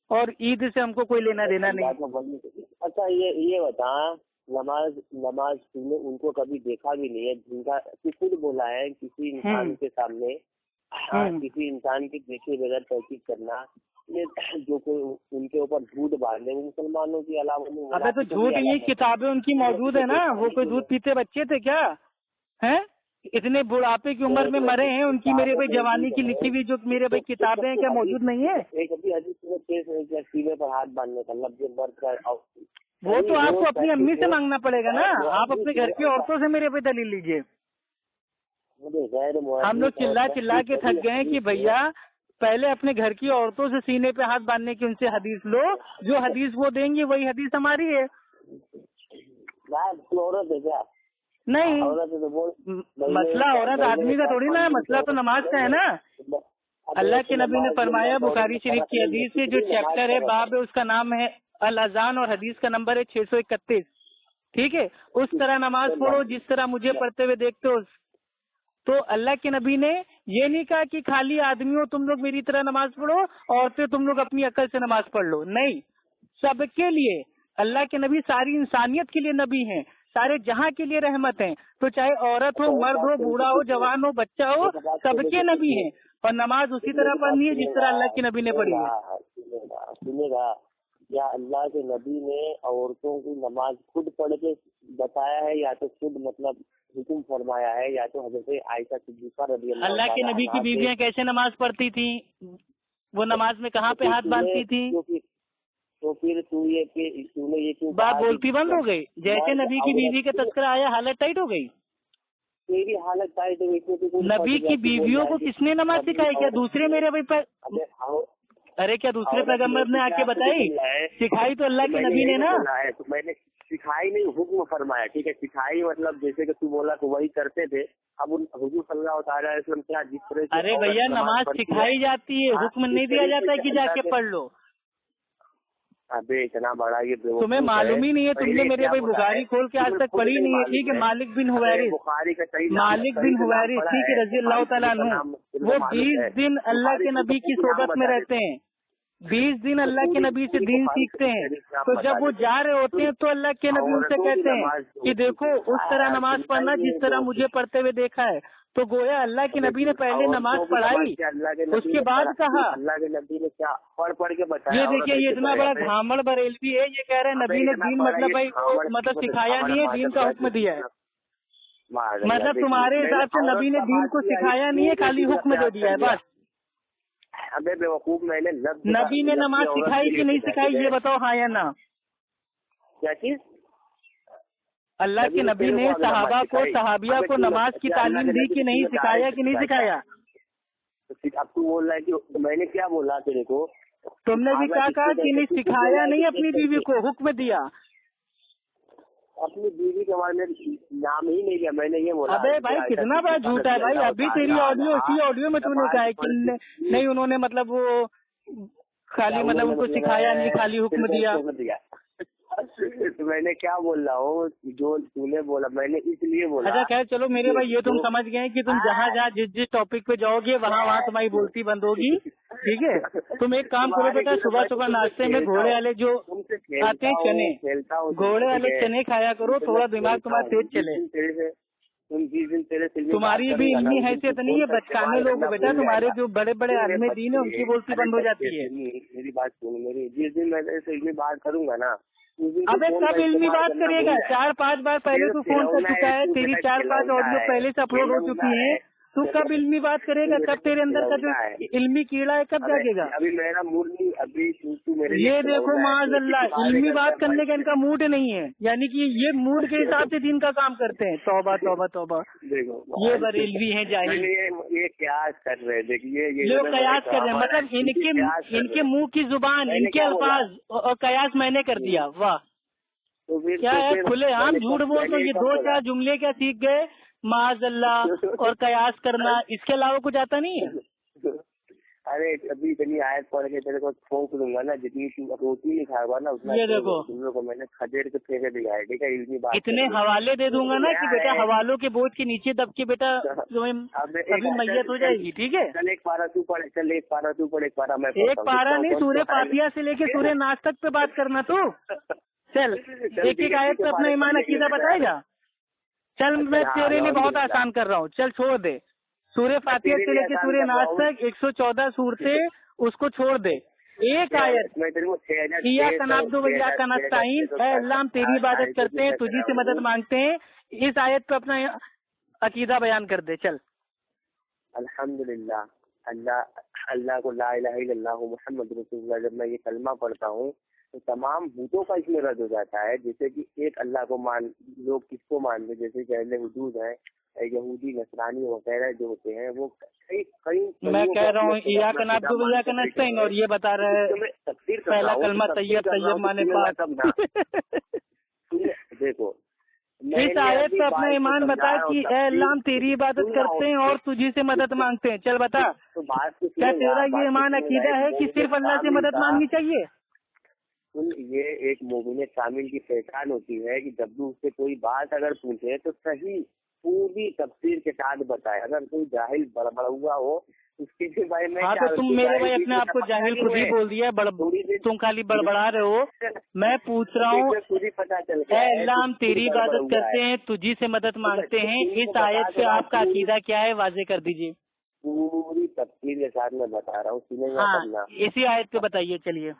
और ईद से हमको कोई लेना देना नहीं। अच्छा ये बता, नमाज तूने उनको कभी देखा भी नहीं है, जिनका तू खुद बोला है किसी इंसान के सामने, किसी इंसान के देखे बगैर तहकीक करना, जो कोई उनके ऊपर झूठ बांधे मुसलमानों की अलावा। अबे तो झूठ ये किताबें उनकी मौजूद है ना, वो कोई दूध पीते बच्चे थे क्या हैं? इतने बुढ़ापे की उम्र में मरे हैं, उनकी मेरे भाई जवानी की लिखी हुई जो मेरे भाई किताबें हैं क्या मौजूद नहीं है? एक अभी सीने पर हाथ बांधने का वो तो आपको अपनी अम्मी से मांगना पड़ेगा ना, आप अपने घर की औरतों से मेरे पे दलील लीजिए। हम लोग चिल्ला के थक गए हैं कि भैया पहले अपने घर की औरतों से सीने पे हाथ बांधने की उनसे हदीस लो, जो हदीस वो देंगे वही हदीस हमारी है। औरत है क्या? नहीं, मसला औरत आदमी का थोड़ी ना है, मसला तो नमाज का है ना। अल्लाह के नबी ने फरमाया बुखारी शरीफ की हदीस से, जो चैप्टर है बाब है उसका नाम है अल अजान और हदीस का नंबर है 631। ठीक है, उस तरह नमाज पढ़ो जिस तरह मुझे पढ़ते हुए देखते हो। तो अल्लाह के नबी ने ये नहीं कहा कि खाली आदमी हो तुम लोग मेरी तरह नमाज पढ़ो, औरतें तुम लोग अपनी अकल से नमाज पढ़ लो, नहीं, सबके लिए। अल्लाह के नबी सारी इंसानियत के लिए नबी हैं, सारे जहां के लिए रहमत हैं। तो चाहे औरत हो, मर्द हो, बूढ़ा हो, जवान हो, बच्चा हो, सबके नबी हैं। और नमाज उसी तरह पढ़नी है जिस तरह अल्लाह के नबी ने पढ़ी है। सुनेगा या अल्लाह के नबी ने औरतों की नमाज खुद पढ़ के बताया है, या तो खुद मतलब हुक्म फरमाया है, या तो हज़रत आयशा सिद्दीक़ा रज़ी अल्लाह के नबी की बीवियां कैसे नमाज पढ़ती थी, वो नमाज में कहाँ पे हाथ बांधती थी? तो फिर तूने ये क्यों बात बोलती बंद हो गई? जैसे नबी की बीवी का तस्करा आया हालत टाइट हो गई। तेरी हालत टाइट हो गई। नबी की बीवियों को किसने नमाज सिखाई? क्या दूसरे मेरे भाई अरे क्या दूसरे पैगम्बर ने आके बताई? सिखाई तो अल्लाह के नबी ने ना। तो मैंने सिखाई नहीं, हुक्म फरमाया। ठीक है, सिखाई मतलब जैसे कि तू बोला तो वही करते थे। अब हुजूर सल्लल्लाहु अलैहि वसल्लम क्या जिस तरह। अरे भैया नमाज सिखाई जाती है, हुक्म नहीं दिया जाता है कि जाके पढ़ लो। अबे इतना बड़ा ये तुम्हें मालूम ही नहीं है, तुमने मेरे भाई बुखारी खोल के आज तक पढ़ी नहीं है। ठीक है, मालिक बिन हुवैरिस, ठीक है रज़ी अल्लाह तआला अन्हु, वो 20 दिन अल्लाह के नबी की सोबत में रहते हैं, 20 दिन अल्लाह के नबी से दीन सीखते हैं। तो जब वो जा रहे होते हैं तो अल्लाह के नबी उनसे कहते हैं कि देखो उस तरह नमाज पढ़ना जिस तरह मुझे पढ़ते हुए देखा है। तो गोया अल्लाह के नबी ने पहले नमाज पढ़ाई, उसके बाद कहा। अल्लाह के नबी ने क्या पढ़ के बताया? ये देखिए, ये इतना बड़ा घामड़ बरेलवी है, ये कह रहे हैं नबी ने दीन मतलब भाई मतलब सिखाया नहीं है, दीन का हुक्म दिया है। मतलब तुम्हारे हिसाब से नबी ने दीन को सिखाया नहीं है, खाली हुक्म दे दिया है बस। अबे बेवकूफ, मैंने नबी ने नमाज सिखाई कि नहीं सिखाई ये बताओ, हाँ या ना? क्या चीज? अल्लाह के नबी ने सहाबा को, सहाबिया को नमाज की तालीम दी कि नहीं, सिखाया कि नहीं सिखाया? अब तू बोल रहा है कि मैंने क्या बोला तेरे को? तुमने भी क्या कहा कि नहीं सिखाया नहीं, अपनी बीवी को हुक्म दिया। अपनी बीवी के बारे में नाम ही नहीं लिया मैंने, ये बोला। अबे भाई कितना बड़ा झूठा है भाई। अभी तेरी ऑडियो, इसी ऑडियो में तूने कहा है कि नहीं उन्होंने मतलब वो खाली मतलब उनको सिखाया नहीं, खाली हुक्म दिया। तो मैंने क्या बोल रहा हूँ, जो तूने बोला मैंने इसलिए बोला। अच्छा खैर चलो मेरे भाई, ये तुम समझ गए कि तुम जहाँ जिस टॉपिक पे जाओगे वहाँ तुम्हारी बोलती बंद होगी। ठीक है। तुम एक काम करो बेटा, सुबह सुबह नाश्ते में घोड़े वाले जो आते हैं चने, घोड़े वाले चने खाया करो, थोड़ा दिमाग तुम्हारा तेज चले। तुम्हारी भी इल्मी हैसियत नहीं है, बचकाने लोग हो बेटा, तुम्हारे जो बड़े बड़े आदमी दीन है उनकी बोलती बंद हो जाती है। मेरी बात सुनो, मेरी जिस दिन मैं ऐसे इल्मी बात करूंगा ना, अबे कब इल्मी बात करेगा? 4-5 बार पहले तू फोन कर चुका है, तेरी 4-5 ऑडियो पहले से अपलोड हो चुकी है, तू कब इल्मी बात करेगा? कब तेरे अंदर का जो इल्मी कीड़ा है कब जागेगा? अभी मेरा मूड नहीं, अभी तू मेरे ये देखो माज़अल्लाह, इल्मी बात करने का इनका मूड नहीं है, यानी कि ये मूड के हिसाब से दिन का काम करते हैं। तौबा तौबा तौबा, देखो ये बरेलवी है जाहिल। ये कयास कर रहे हैं, देखिए ये कयास कर रहे हैं, मतलब इनके मुंह की जुबान, इनके अल्फाज और कयास मैंने कर दिया। वाह, क्या है, खुले आम झूठ बोल दो। ये 2-4 जुमले क्या सीख गए, माज़अल्लाह और कयास करना, इसके अलावा कुछ आता नहीं है। अरे अभी इतनी आयत पढ़ के तेरे को ठोक दूंगा ना, जितनी रोटी नहीं खाएगा ना उतना। ये देखो को मैंने खदेड़ के फेंके दिया है, ठीक है, इतनी बात। इतने हवाले दे दूंगा ना कि बेटा हवालों के बोझ के नीचे दब के बेटा अभी मैयत हो जाएगी। ठीक है, चल एक पारा तू पढ़, चल एक पारा तू पढ़, एक पारा मैं। एक पारा नहीं, सूर्य फातिहा से लेके सूर्य नास तक पे बात करना तू। चल एक एक आयत पे अपना ईमान अकीदा बताएगा। चल मैं तेरे लिए बहुत आसान कर रहा हूँ, चल छोड़ दे। सूर्य फातिहा से लेके सूर्य नास तक 114 सूरतें, उसको छोड़ दे। एक आयत इया कनाब्दु व इया कनस्ताईन, ऐ अल्लाह हम तेरी इबादत करते हैं, तुझी से मदद मांगते हैं, इस आयत पे अपना अकीदा बयान कर दे। चल। अल्हम्दुलिल्लाह, अल्लाह को ला इलाहा इल्लल्लाह मुहम्मद रसूलुल्लाह, जब मैं ये कलमा पढ़ता हूँ तो तमाम भूतों का इसमें रद्द हो जाता है। जैसे कि एक अल्लाह को लोग किसको मानते, जैसे कि अहले हुदूद है, यहूदी नसरानी वगैरह जो होते हैं, वो कई मैं कह रहा हूँ इया कनाब्दु व इया कनस्ताईन, और ये बता रहा है पहला कलमा तैयब माने पाक। देखो इस आयत पे अपना ईमान बता कि ऐ अल्लाह हम तेरी इबादत करते हैं और तुझी से मदद मांगते हैं। चल बता, क्या तेरा ये ईमान अकीदा है कि सिर्फ अल्लाह से मदद मांगनी चाहिए? ये एक मोमिन कामिल की पहचान होती है कि जब भी उससे कोई बात अगर पूछे तो सही पूरी तफसीर के साथ बताए। अगर कोई जाहिल बड़बड़ुआ हो उसके लिए भाई मैं हाँ, तो तुम मेरे भाई अपने आप को जाहिल खुद ही बोल दिया, तुम खाली बड़बड़ा रहे हो। मैं पूछ रहा हूँ, ऐ अल्लाह हम तेरी इबादत करते हैं, तुझी से मदद मांगते हैं, इस आयत पे आपका अकीदा क्या है, वाजे कर दीजिए। पूरी तफसीर के साथ मैं बता रहा हूँ। हाँ, इसी आयत पे बताइए। चलिए।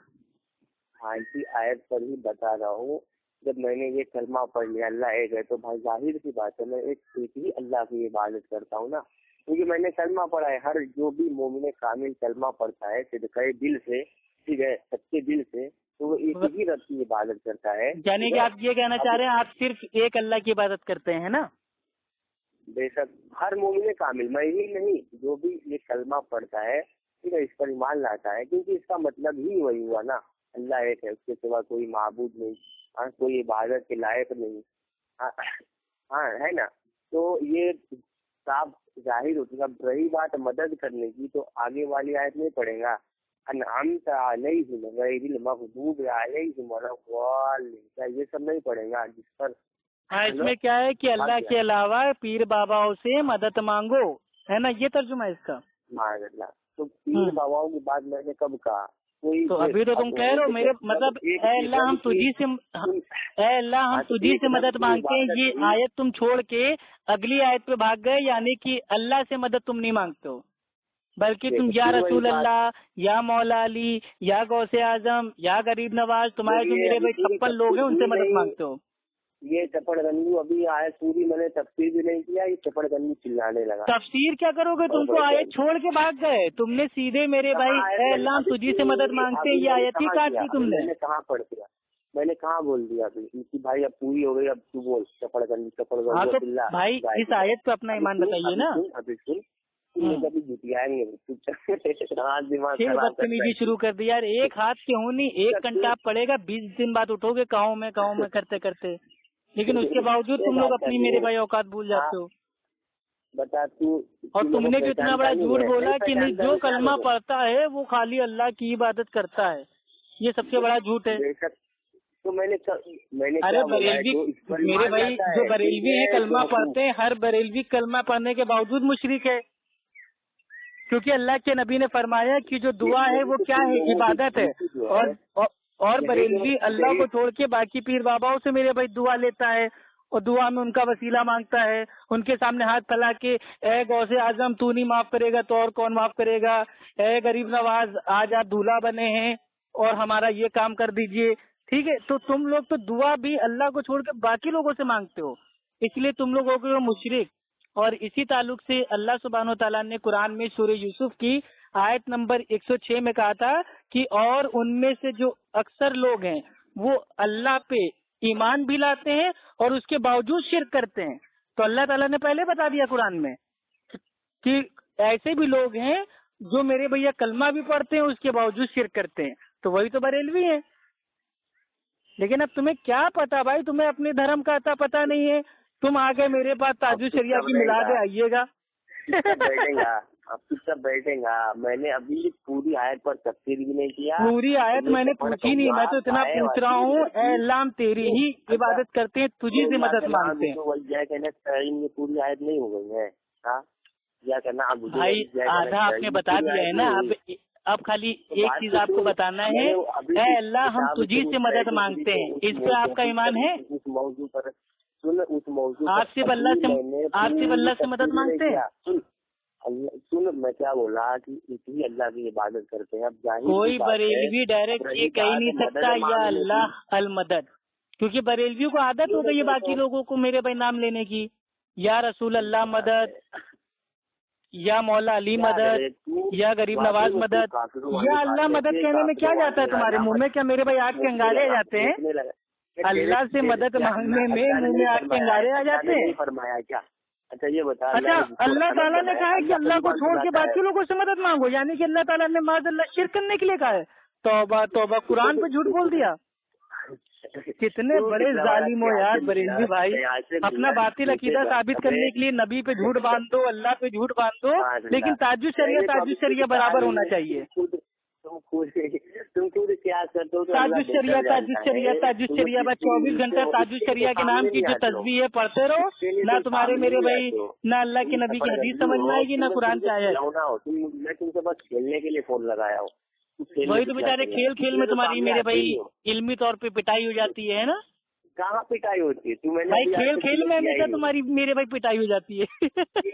हाँ, इसी आयत पर ही बता रहा हूँ। जब मैंने ये कलमा पढ़ लिया अल्लाह एक है, तो भाई जाहिर सी बात है मैं एक ही अल्लाह की इबादत करता हूँ ना, क्योंकि मैंने कलमा पढ़ा है। हर जो भी मोमिन कामिल कलमा पढ़ता है सिद्क़े दिल से, ठीक है, सच्चे दिल से, तो वो एक ही रब की इबादत करता है। यानी कि आप ये कहना चाह रहे हैं आप सिर्फ एक अल्लाह की इबादत करते हैं ना? बेशक हर मोमिन कामिल, मैं ही नहीं, जो भी ये कलमा पढ़ता है, ठीक है, इस पर ईमान लाता है, क्योंकि इसका मतलब ही वही हुआ ना, अल्लाह एक है, उसके सिवा कोई माबूद नहीं, हाँ, कोई इबादत के लायक नहीं। हाँ है ना, तो ये साफ जाहिर होती है। अब रही बात मदद करने की, तो आगे वाली आयत में पढ़ेगा अनअमत अलैहिम गैरिल मग़दूब अलैहिम वलद्दालिन, ये सब नहीं पढ़ेगा जिस पर। हाँ, इसमें क्या है कि अल्लाह के अलावा पीर बाबाओं से मदद मांगो, है ना, ये तर्जुमा है इसका। माशाअल्लाह, तो पीर बाबाओं की बात मैंने कब कहा? तो अभी तो तुम कह रहे हो मेरे मतलब ऐ अल्लाह हम तुझी से मदद मांगते हैं, ये आयत तुम छोड़ के अगली आयत पे भाग गए, यानी कि अल्लाह से मदद तुम नहीं मांगते हो, बल्कि तुम या रसूल अल्लाह, या मौला अली, या गौसे आजम, या गरीब नवाज, तुम्हारे जो मेरे भाई 56 लोग हैं उनसे मदद मांगते हो। ये चपड़गंजू अभी आयत पूरी मैंने तफसीर भी नहीं किया, ये चपड़गंजू चिल्लाने लगा। तफसीर क्या करोगे, तुम तो आयत छोड़ के भाग गए, तुमने सीधे मेरे भाई ऐ अल्लाह तुझी से मदद मांगते हैं ये आयत ही काट दी तुमने। मैंने कहाँ पढ़ दिया, मैंने कहाँ बोल दिया कि भाई अब पूरी हो गई, अब तू बोल चपड़गंजू। हाँ तो भाई इस आयत पे अपना ईमान बताइए ना। अभी सुन, कभी जुटियाएंगे बदतमीजी शुरू कर दी यार। एक हाथ के हूँ नहीं, एक कंटाप पड़ेगा, 20 दिन बाद उठोगे गाँव में करते करते, लेकिन उसके बावजूद तुम लोग अपनी मेरे भाई औकात भूल जाते हो। बता तू, और तुमने जो इतना बड़ा झूठ बोला कि नहीं जो कलमा पढ़ता है वो खाली अल्लाह की इबादत करता है, ये सबसे बड़ा झूठ है। तो मैंने अरे बरेलवी, मेरे भाई जो बरेलवी है कलमा पढ़ते हैं, हर बरेलवी कलमा पढ़ने के बावजूद मुशरिक है। क्योंकि अल्लाह के नबी ने फरमाया कि जो दुआ है वो क्या है, इबादत है। और बरेलवी अल्लाह को छोड़ के बाकी पीर बाबाओं से मेरे भाई दुआ लेता है और दुआ में उनका वसीला मांगता है, उनके सामने हाथ फैला के ए गौसे आजम तू नहीं माफ करेगा तो और कौन माफ करेगा, ए गरीब नवाज आज आप दूल्हा बने हैं और हमारा ये काम कर दीजिए। ठीक है, तो तुम लोग तो दुआ भी अल्लाह को छोड़ के बाकी लोगों से मांगते हो, इसलिए तुम लोग हो गए मुशरिक। और इसी ताल्लुक से अल्लाह सुब्हानो तआला ने कुरान में सूरह यूसुफ की आयत नंबर 106 में कहा था कि और उनमें से जो अक्सर लोग हैं वो अल्लाह पे ईमान भी लाते हैं और उसके बावजूद शिर्क करते हैं। तो अल्लाह ताला ने पहले बता दिया कुरान में कि ऐसे भी लोग हैं जो मेरे भैया कलमा भी पढ़ते हैं उसके बावजूद शिर्क करते हैं, तो वही तो बरेलवी है। लेकिन अब तुम्हें क्या पता भाई, तुम्हें अपने धर्म का आता पता नहीं है, तुम आ गए मेरे पास ताजु शरिया की मिला दे आइएगा। बैठेगा अब चुपचाप बैठेगा। मैंने अभी पूरी आयत पर तफसीर भी नहीं किया, पूरी आयत मैंने पूछी नहीं, मैं तो इतना पूछ रहा हूँ ऐ अल्लाह हम तेरी ही इबादत करते हैं, तुझी से मदद मांगते हैं। ये पूरी आयत नहीं हो गई है क्या करना भाई, आधा आपने बता दिया है ना, अब खाली एक चीज आपको बताना है, ऐ अल्लाह हम तुझी से मदद मांगते हैं, इस पे आपका ईमान है? उस मौजू पर उस मौजू आप सिर्फ अल्लाह से मदद मांगते हैं? सुन मैं क्या बोला कि इसी अल्लाह की इबादत करते हैं। अब कोई बरेलवी डायरेक्ट ये कह ही नहीं सकता या अल्लाह अल मदद, क्योंकि बरेलवियों को आदत हो गई है बाकी लोगों को मेरे भाई नाम लेने की, या रसूल अल्लाह मदद, या मौला अली मदद, या गरीब नवाज मदद, या अल्लाह मदद कहने में क्या जाता है तुम्हारे मुंह में? क्या मेरे भाई आग के अंगारे आ जाते हैं? अल्लाह से मदद मांगने में मुंह में आग के अंगारे आ जाते हैं? फरमाया क्या? अच्छा ये बता। अच्छा, अल्लाह ताला ने कहा है कि अल्लाह को छोड़ के बाकी लोगों से मदद मांगो, यानी कि अल्लाह ताला ने माज़अल्लाह शिर्क करने के लिए कहा है। तौबा तौबा, कुरान पे झूठ बोल दिया। कितने बड़े जालिम हो यार बरेलवी भाई, अपना बातिल अकीदा साबित करने के लिए नबी पे झूठ बांध दो, अल्लाह पे झूठ बांध दो, लेकिन ताजु शरिया बराबर होना चाहिए। तुम खुद क्या करते हो? ताजु शरिया बस 24 घंटा ताजु शरिया के नाम की जो तस्बीह है पढ़ते रहो, ना तुम्हारे मेरे भाई ना अल्लाह के नबी की हदीस समझ में आएगी ना कुरान की आयत। मैं तुमसे बस खेलने के लिए फोन लगाया हूँ। वही तो बेचारे खेल में तुम्हारी मेरे भाई इल्मी तौर पे पिटाई हो जाती है ना। कहाँ पिटाई होती है? तुम्हें भाई खेल में हमेशा तुम्हारी मेरे भाई पिटाई हो जाती है।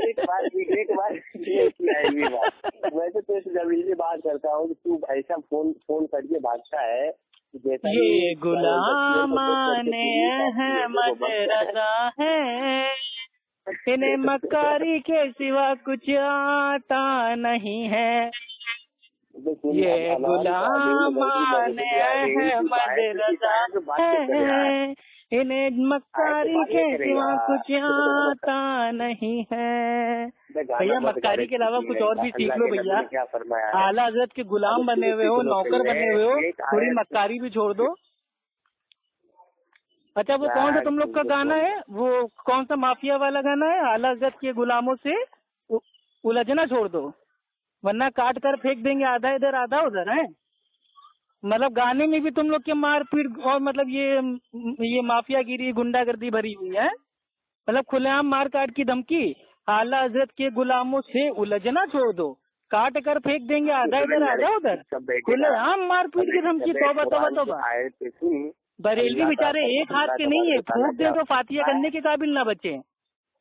एक बार वैसे तो जमीन से बात करता हूँ, तू ऐसा फोन करके भागता है ये गुलामाने अहमद रजा है, इन्हें मक्कारी के सिवा कुछ आता नहीं है। ये गुलामाने अहमद रजा है, इन्हें मक्कारी के सिवा कुछ आता नहीं है। भैया मक्कारी के अलावा कुछ और भी सीख लो भैया। आला हजरत के गुलाम बने हुए हो, नौकर बने हुए हो, थोड़ी मक्कारी भी छोड़ दो। अच्छा वो कौन सा तुम लोग का गाना है, वो कौन सा माफिया वाला गाना है? आला हजरत के गुलामों से उलझना छोड़ दो वरना काट कर फेंक देंगे, आधा इधर आधा उधर है। मतलब गाने में भी तुम लोग के मारपीट और मतलब ये माफियागिरी गुंडागर्दी भरी हुई है, मतलब खुलेआम मार काट की धमकी। आला हजरत के गुलामों से उलझना छोड़ दो, काट कर फेंक देंगे, आधा इधर आधा उधर, खुलेआम मारपीट की धमकी। तौबा तौबा तौबा। बरेलवी बेचारे एक हाथ के नहीं है, फूक दे तो फातिया करने के काबिल ना बचे,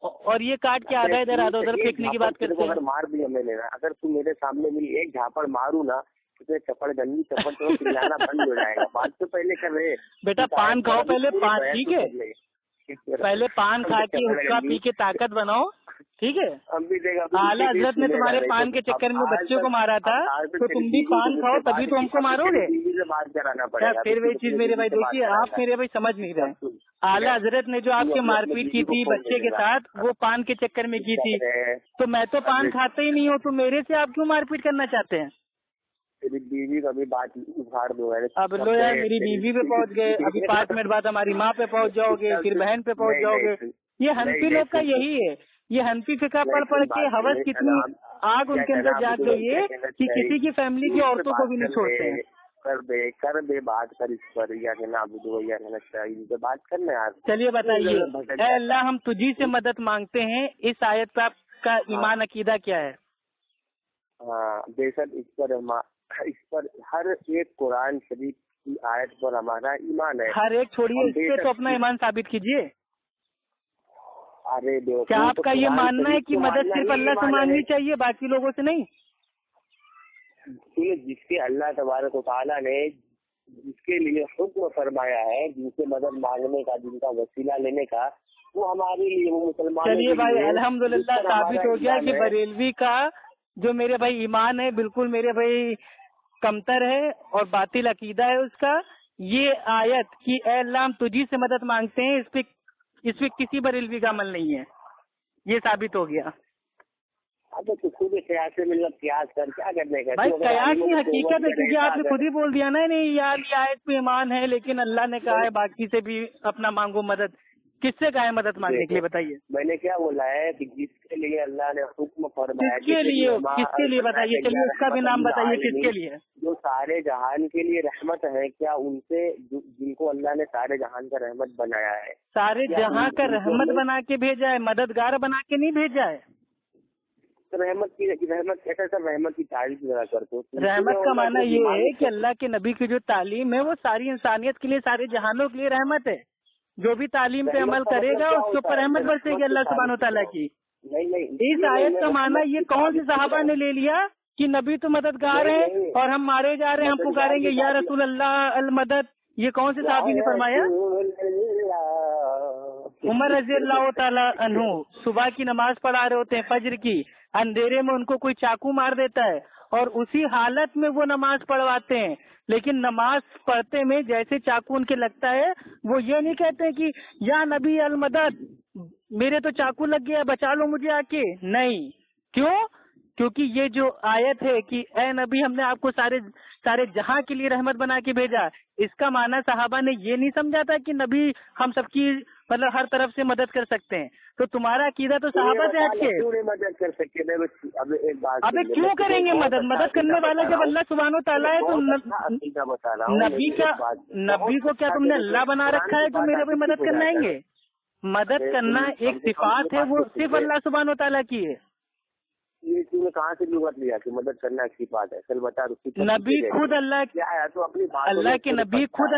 और ये काट के आधा इधर आधा उधर फेंकने की बात करते हैं। मार दिया मैंने ना, अगर तू मेरे सामने मेरी एक झापड़ मारू ना तो चपड़ गंदी चपड़ तो चिल्लाना बंद हो जाएगा। बात तो पहले कर रहे बेटा, पान खाओ पहले, पान ठीक है, पहले पान खा के उसका पी के ताकत बनाओ, ठीक है। आला हजरत ने तुम्हारे पान के चक्कर में बच्चों को मारा था, तो तुम भी पान खाओ तभी तो हमको मारोगे। फिर वही चीज मेरे भाई देखिए, आप मेरे भाई समझ नहीं रहे। आला हजरत ने जो आपके मारपीट की थी बच्चे के साथ, वो पान के चक्कर में की थी, तो मैं तो पान खाता ही नहीं हूँ, तो मेरे से आप क्यों मारपीट करना चाहते हैं? तेरी बीवी का भी बात उखाड़ दो। अब लो यार, मेरी बीवी पे पहुंच गए, अभी 5 मिनट बाद हमारी माँ पे पहुंच जाओगे, फिर बहन पे पहुंच जाओगे। ये हनफी लोग का यही है, ये हनफी फिका पढ़ के हवस कितनी आग उनके अंदर जाग गई है कि किसी की फैमिली की औरतों को भी नहीं छोड़ते हैं। कर दे बात कर इस पर, या कहना बात करना यार। चलिए बताइए, ऐ अल्लाह हम तुझी से मदद मांगते हैं, इस आयत पे आपका ईमान अकीदा क्या है? ہاں بے شک اس پر ہر ایک قرآن شریف کی آیت پر ہمارا ایمان ہے. ہر ایک چھوڑیے، اس پہ تو اپنا ایمان ثابت کیجیے. ارے کیا آپ کا یہ ماننا ہے کہ مدد صرف اللہ سے مانگنی چاہیے، باقی لوگوں سے نہیں؟ جس کے اللہ تبارک و تعالیٰ نے جس کے لیے حکم فرمایا ہے، جن سے مدد مانگنے کا، جن کا وسیلہ لینے کا، وہ ہمارے لیے، وہ مسلمان. چلیے بھائی الحمدللہ ثابت ہو گیا کہ بریلوی کا جو میرے بھائی ایمان ہے بالکل میرے بھائی کمتر ہے اور باطل عقیدہ ہے اس کا. یہ آیت کہ اے اللہ ہم تجھی سے مدد مانگتے ہیں، اس پہ کسی بریلوی کا عمل نہیں ہے، یہ ثابت ہو گیا. اب تو خود قیاس سے مطلب قیاس کر کیا کرنے کا بھائی قیاس کی حقیقت ہے، کیونکہ آپ نے خود ہی بول دیا نا، نہیں یار یہ آیت پہ ایمان ہے لیکن اللہ نے کہا ہے باقی سے بھی اپنا مانگو مدد. کس سے کہا ہے مدد مانگنے کے لیے بتائیے؟ میں نے کیا بولا ہے کہ جس کے لیے اللہ نے حکم فرمایا، کس کے لیے بتائیے، چلیے اس کا بھی نام بتائیے کس کے لیے. جو سارے جہان کے لیے رحمت ہے، کیا ان سے جن کو اللہ نے سارے جہان کا رحمت بنایا ہے، سارے جہاں کا رحمت بنا کے بھیجا ہے، مددگار بنا کے نہیں بھیجا ہے. رحمت کیسا سر رحمت کی تعریف ذرا کرتے ہو. رحمت کا معنی یہ ہے کہ اللہ کے نبی کی جو تعلیم ہے وہ ساری انسانیت کے لیے، سارے جہانوں کے لیے رحمت ہے. جو بھی تعلیم پہ عمل کرے گا اس کے اوپر رحمت برسے گی اللہ سبحانہ و تعالیٰ کی. اس آیت کا معنی یہ کون سے صحابہ نے لے لیا کہ نبی تو مددگار ہے اور ہم مارے جا رہے ہیں، ہم پکاریں گے یا رسول اللہ المدد، یہ کون سے صحابی نے فرمایا؟ عمر رضی اللہ تعالیٰ عنہ صبح کی نماز پڑھا رہے ہوتے ہیں فجر کی، اندھیرے میں ان کو کوئی چاقو مار دیتا ہے اور اسی حالت میں وہ نماز پڑھواتے ہیں. لیکن نماز پڑھتے میں جیسے چاقو ان کے لگتا ہے وہ یہ نہیں کہتے کہ یا نبی المدد میرے تو چاقو لگ گیا بچا لو مجھے آ کے. نہیں، کیوں؟ کیونکہ یہ جو آیت ہے کہ اے نبی ہم نے آپ کو سارے جہاں کے لیے رحمت بنا کے بھیجا، اس کا معنی صحابہ نے یہ نہیں سمجھا تھا کہ نبی ہم سب کی مطلب ہر طرف سے مدد کر سکتے ہیں. تو تمہارا عقیدہ تو صحابہ سے ہٹ کے مدد کر سکتے ہیں. ابھی کیوں کریں گے مدد کرنے والا جب اللہ سبحانہ و تعالیٰ ہے تو نبی کو کیا تم نے اللہ بنا رکھا ہے جو میرے بھی مدد کرنا آئیں گے؟ مدد کرنا ایک صفات ہے، وہ صرف اللہ سبحانہ و تعالیٰ کی ہے. یہ تم نے کہاں سے لغت لیا کہ مدد کرنا اچھی بات ہے؟ چل بتا. نبی خود اللہ کے نبی خود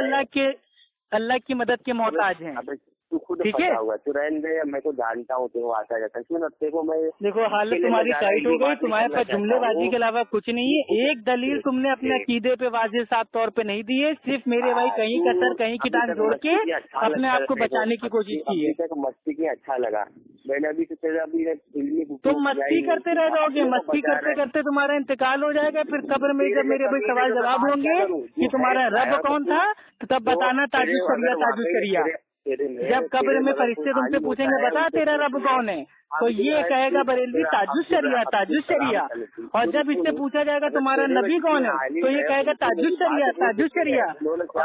اللہ کی مدد کے محتاج ہیں. تو خود پتا ہوگا تو رہنے دے، میں تو جانتا ہوں کہ وہ آتا جاتا ہے. دیکھو حالت تمہاری ٹائٹ ہو گئی، تمہارے پاس جملے بازی کے علاوہ کچھ نہیں ہے. ایک دلیل تم نے اپنے عقیدے پہ واضح صاف طور پہ نہیں دی ہے، صرف میرے بھائی کہیں کسر کہیں کی ٹانگ جوڑ کے اپنے آپ کو بچانے کی کوشش کی ہے. مستی کی اچھا لگا میں نے ابھی تم مستی کرتے رہ جاؤ گے، مستی کرتے کرتے تمہارا انتقال ہو جائے گا. پھر قبر میں جب میرے بھائی سوال جواب ہوں گے کہ تمہارا رب کون تھا تو تب بتانا تاجد شریعہ تاجد شریعہ. جب قبر میں فرشتے تم سے پوچھیں گے بتا تیرا رب کون ہے، تو یہ کہے گا بریلوی تاجد شریعہ تاجد شریعہ. اور جب اس سے پوچھا جائے گا تمہارا نبی کون ہے تو یہ کہے گا تاجد شریعہ تاجد شریعہ.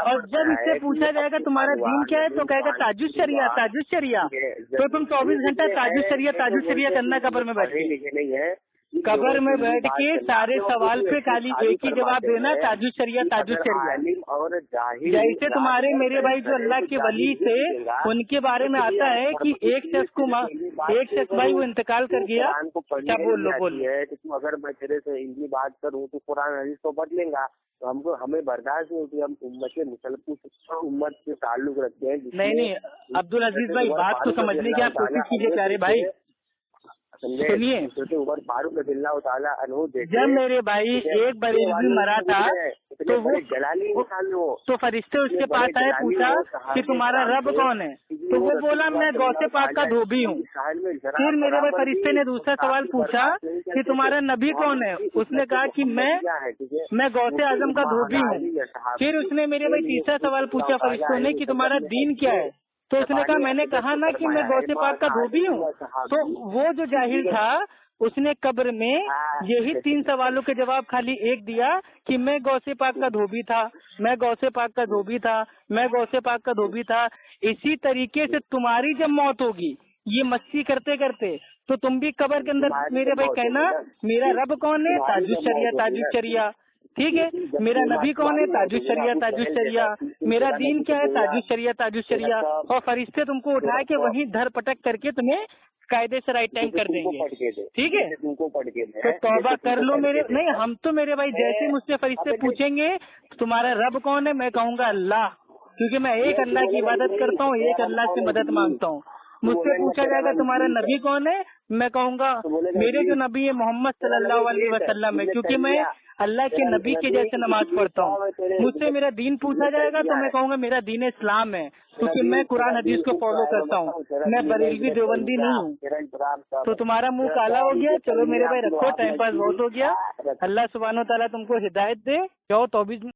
اور جب اس سے پوچھا جائے گا تمہارا دین کیا ہے تو کہے گا تاجد شریعہ تاجد شریعہ. تو تم 24 گھنٹہ تاجد شریعہ کرنا قبر میں بیٹھ کے، قبر میں بیٹھ کے سارے سوال پہ خالی ایک ہی جواب دینا تاجد شریعہ تاجد شریعہ. جیسے تمہارے میرے بھائی جو اللہ کے ولی تھے ان کے بارے میں آتا ہے کہ ایک شخص بھائی وہ انتقال کر گیا. کیا بول لو اگر میں تیرے سے ان کی بات کروں تو قرآن حدیث تو بدلیں گا تو ہمیں برداشت نہیں ہوتی. ہم امت سے تعلق رکھتے ہیں. نہیں عبدالعزیز بھائی بات تو سمجھنے کی آپ کوشش کیجیے پیارے بھائی. سنیے، جب میرے بھائی ایک بریلوی مرا تھا تو فرشتے اس کے پاس آئے، پوچھا کہ تمہارا رب کون ہے تو وہ بولا میں غوث پاک کا دھوبی ہوں. پھر میرے بھائی فرشتے نے دوسرا سوال پوچھا کہ تمہارا نبی کون ہے، اس نے کہا کہ میں غوث اعظم کا دھوبی ہوں. پھر اس نے میرے بھائی تیسرا سوال پوچھا فرشتوں نے کہ تمہارا دین کیا ہے، تو اس نے کہا میں نے کہا نا کہ میں غوث پاک کا دھوبی ہوں. تو وہ جو جاہل تھا اس نے قبر میں یہی 3 سوالوں کے جواب خالی ایک دیا کہ میں غوث پاک کا دھوبی تھا، میں غوث پاک کا دھوبی تھا، میں غوث پاک کا دھوبی تھا. اسی طریقے سے تمہاری جب موت ہوگی یہ مستی کرتے کرتے تو تم بھی قبر کے اندر میرے بھائی کہنا میرا رب کون ہے، تاجد شریعہ تاجد شریعہ. ٹھیک ہے، میرا نبی کون ہے، تاجد شریعہ تاجد شریعہ. میرا دین کیا ہے، تاجد شریعہ تاجد شریعہ. اور فرشتے تم کو اٹھا کے وہیں دھر پٹک کر کے تمہیں कायदे से राइट टाइम कर देंगे, पढ़ के दे, ठीक है। तुमको पढ़ के दे, तो तौबा कर लो मेरे, नहीं हम तो मेरे भाई जैसे मुझसे फरिश्ते पूछेंगे तुम्हारा रब कौन है, मैं कहूँगा अल्लाह, क्योंकि मैं एक अल्लाह की इबादत करता हूँ, एक अल्लाह से मदद मांगता हूँ। मुझसे पूछा जाएगा तुम्हारा नबी कौन है, मैं कहूँगा मेरे जो नबी है मोहम्मद सल्लल्लाहु अलैहि वसल्लम है, क्योंकि मैं अल्लाह के नबी के जैसे नमाज पढ़ता हूँ। मुझसे मेरा दीन पूछा जाएगा तो मैं कहूँगा मेरा दीन इस्लाम है, क्योंकि मैं कुरान हदीस को फॉलो करता हूँ, मैं बरेलवी देवबंदी नहीं हूँ। तो तुम्हारा मुंह काला हो गया, चलो मेरे भाई रखो, टाइम पास बहुत हो गया। अल्लाह सुब्हानो तआला तुमको हिदायत दे, जाओ तौबीज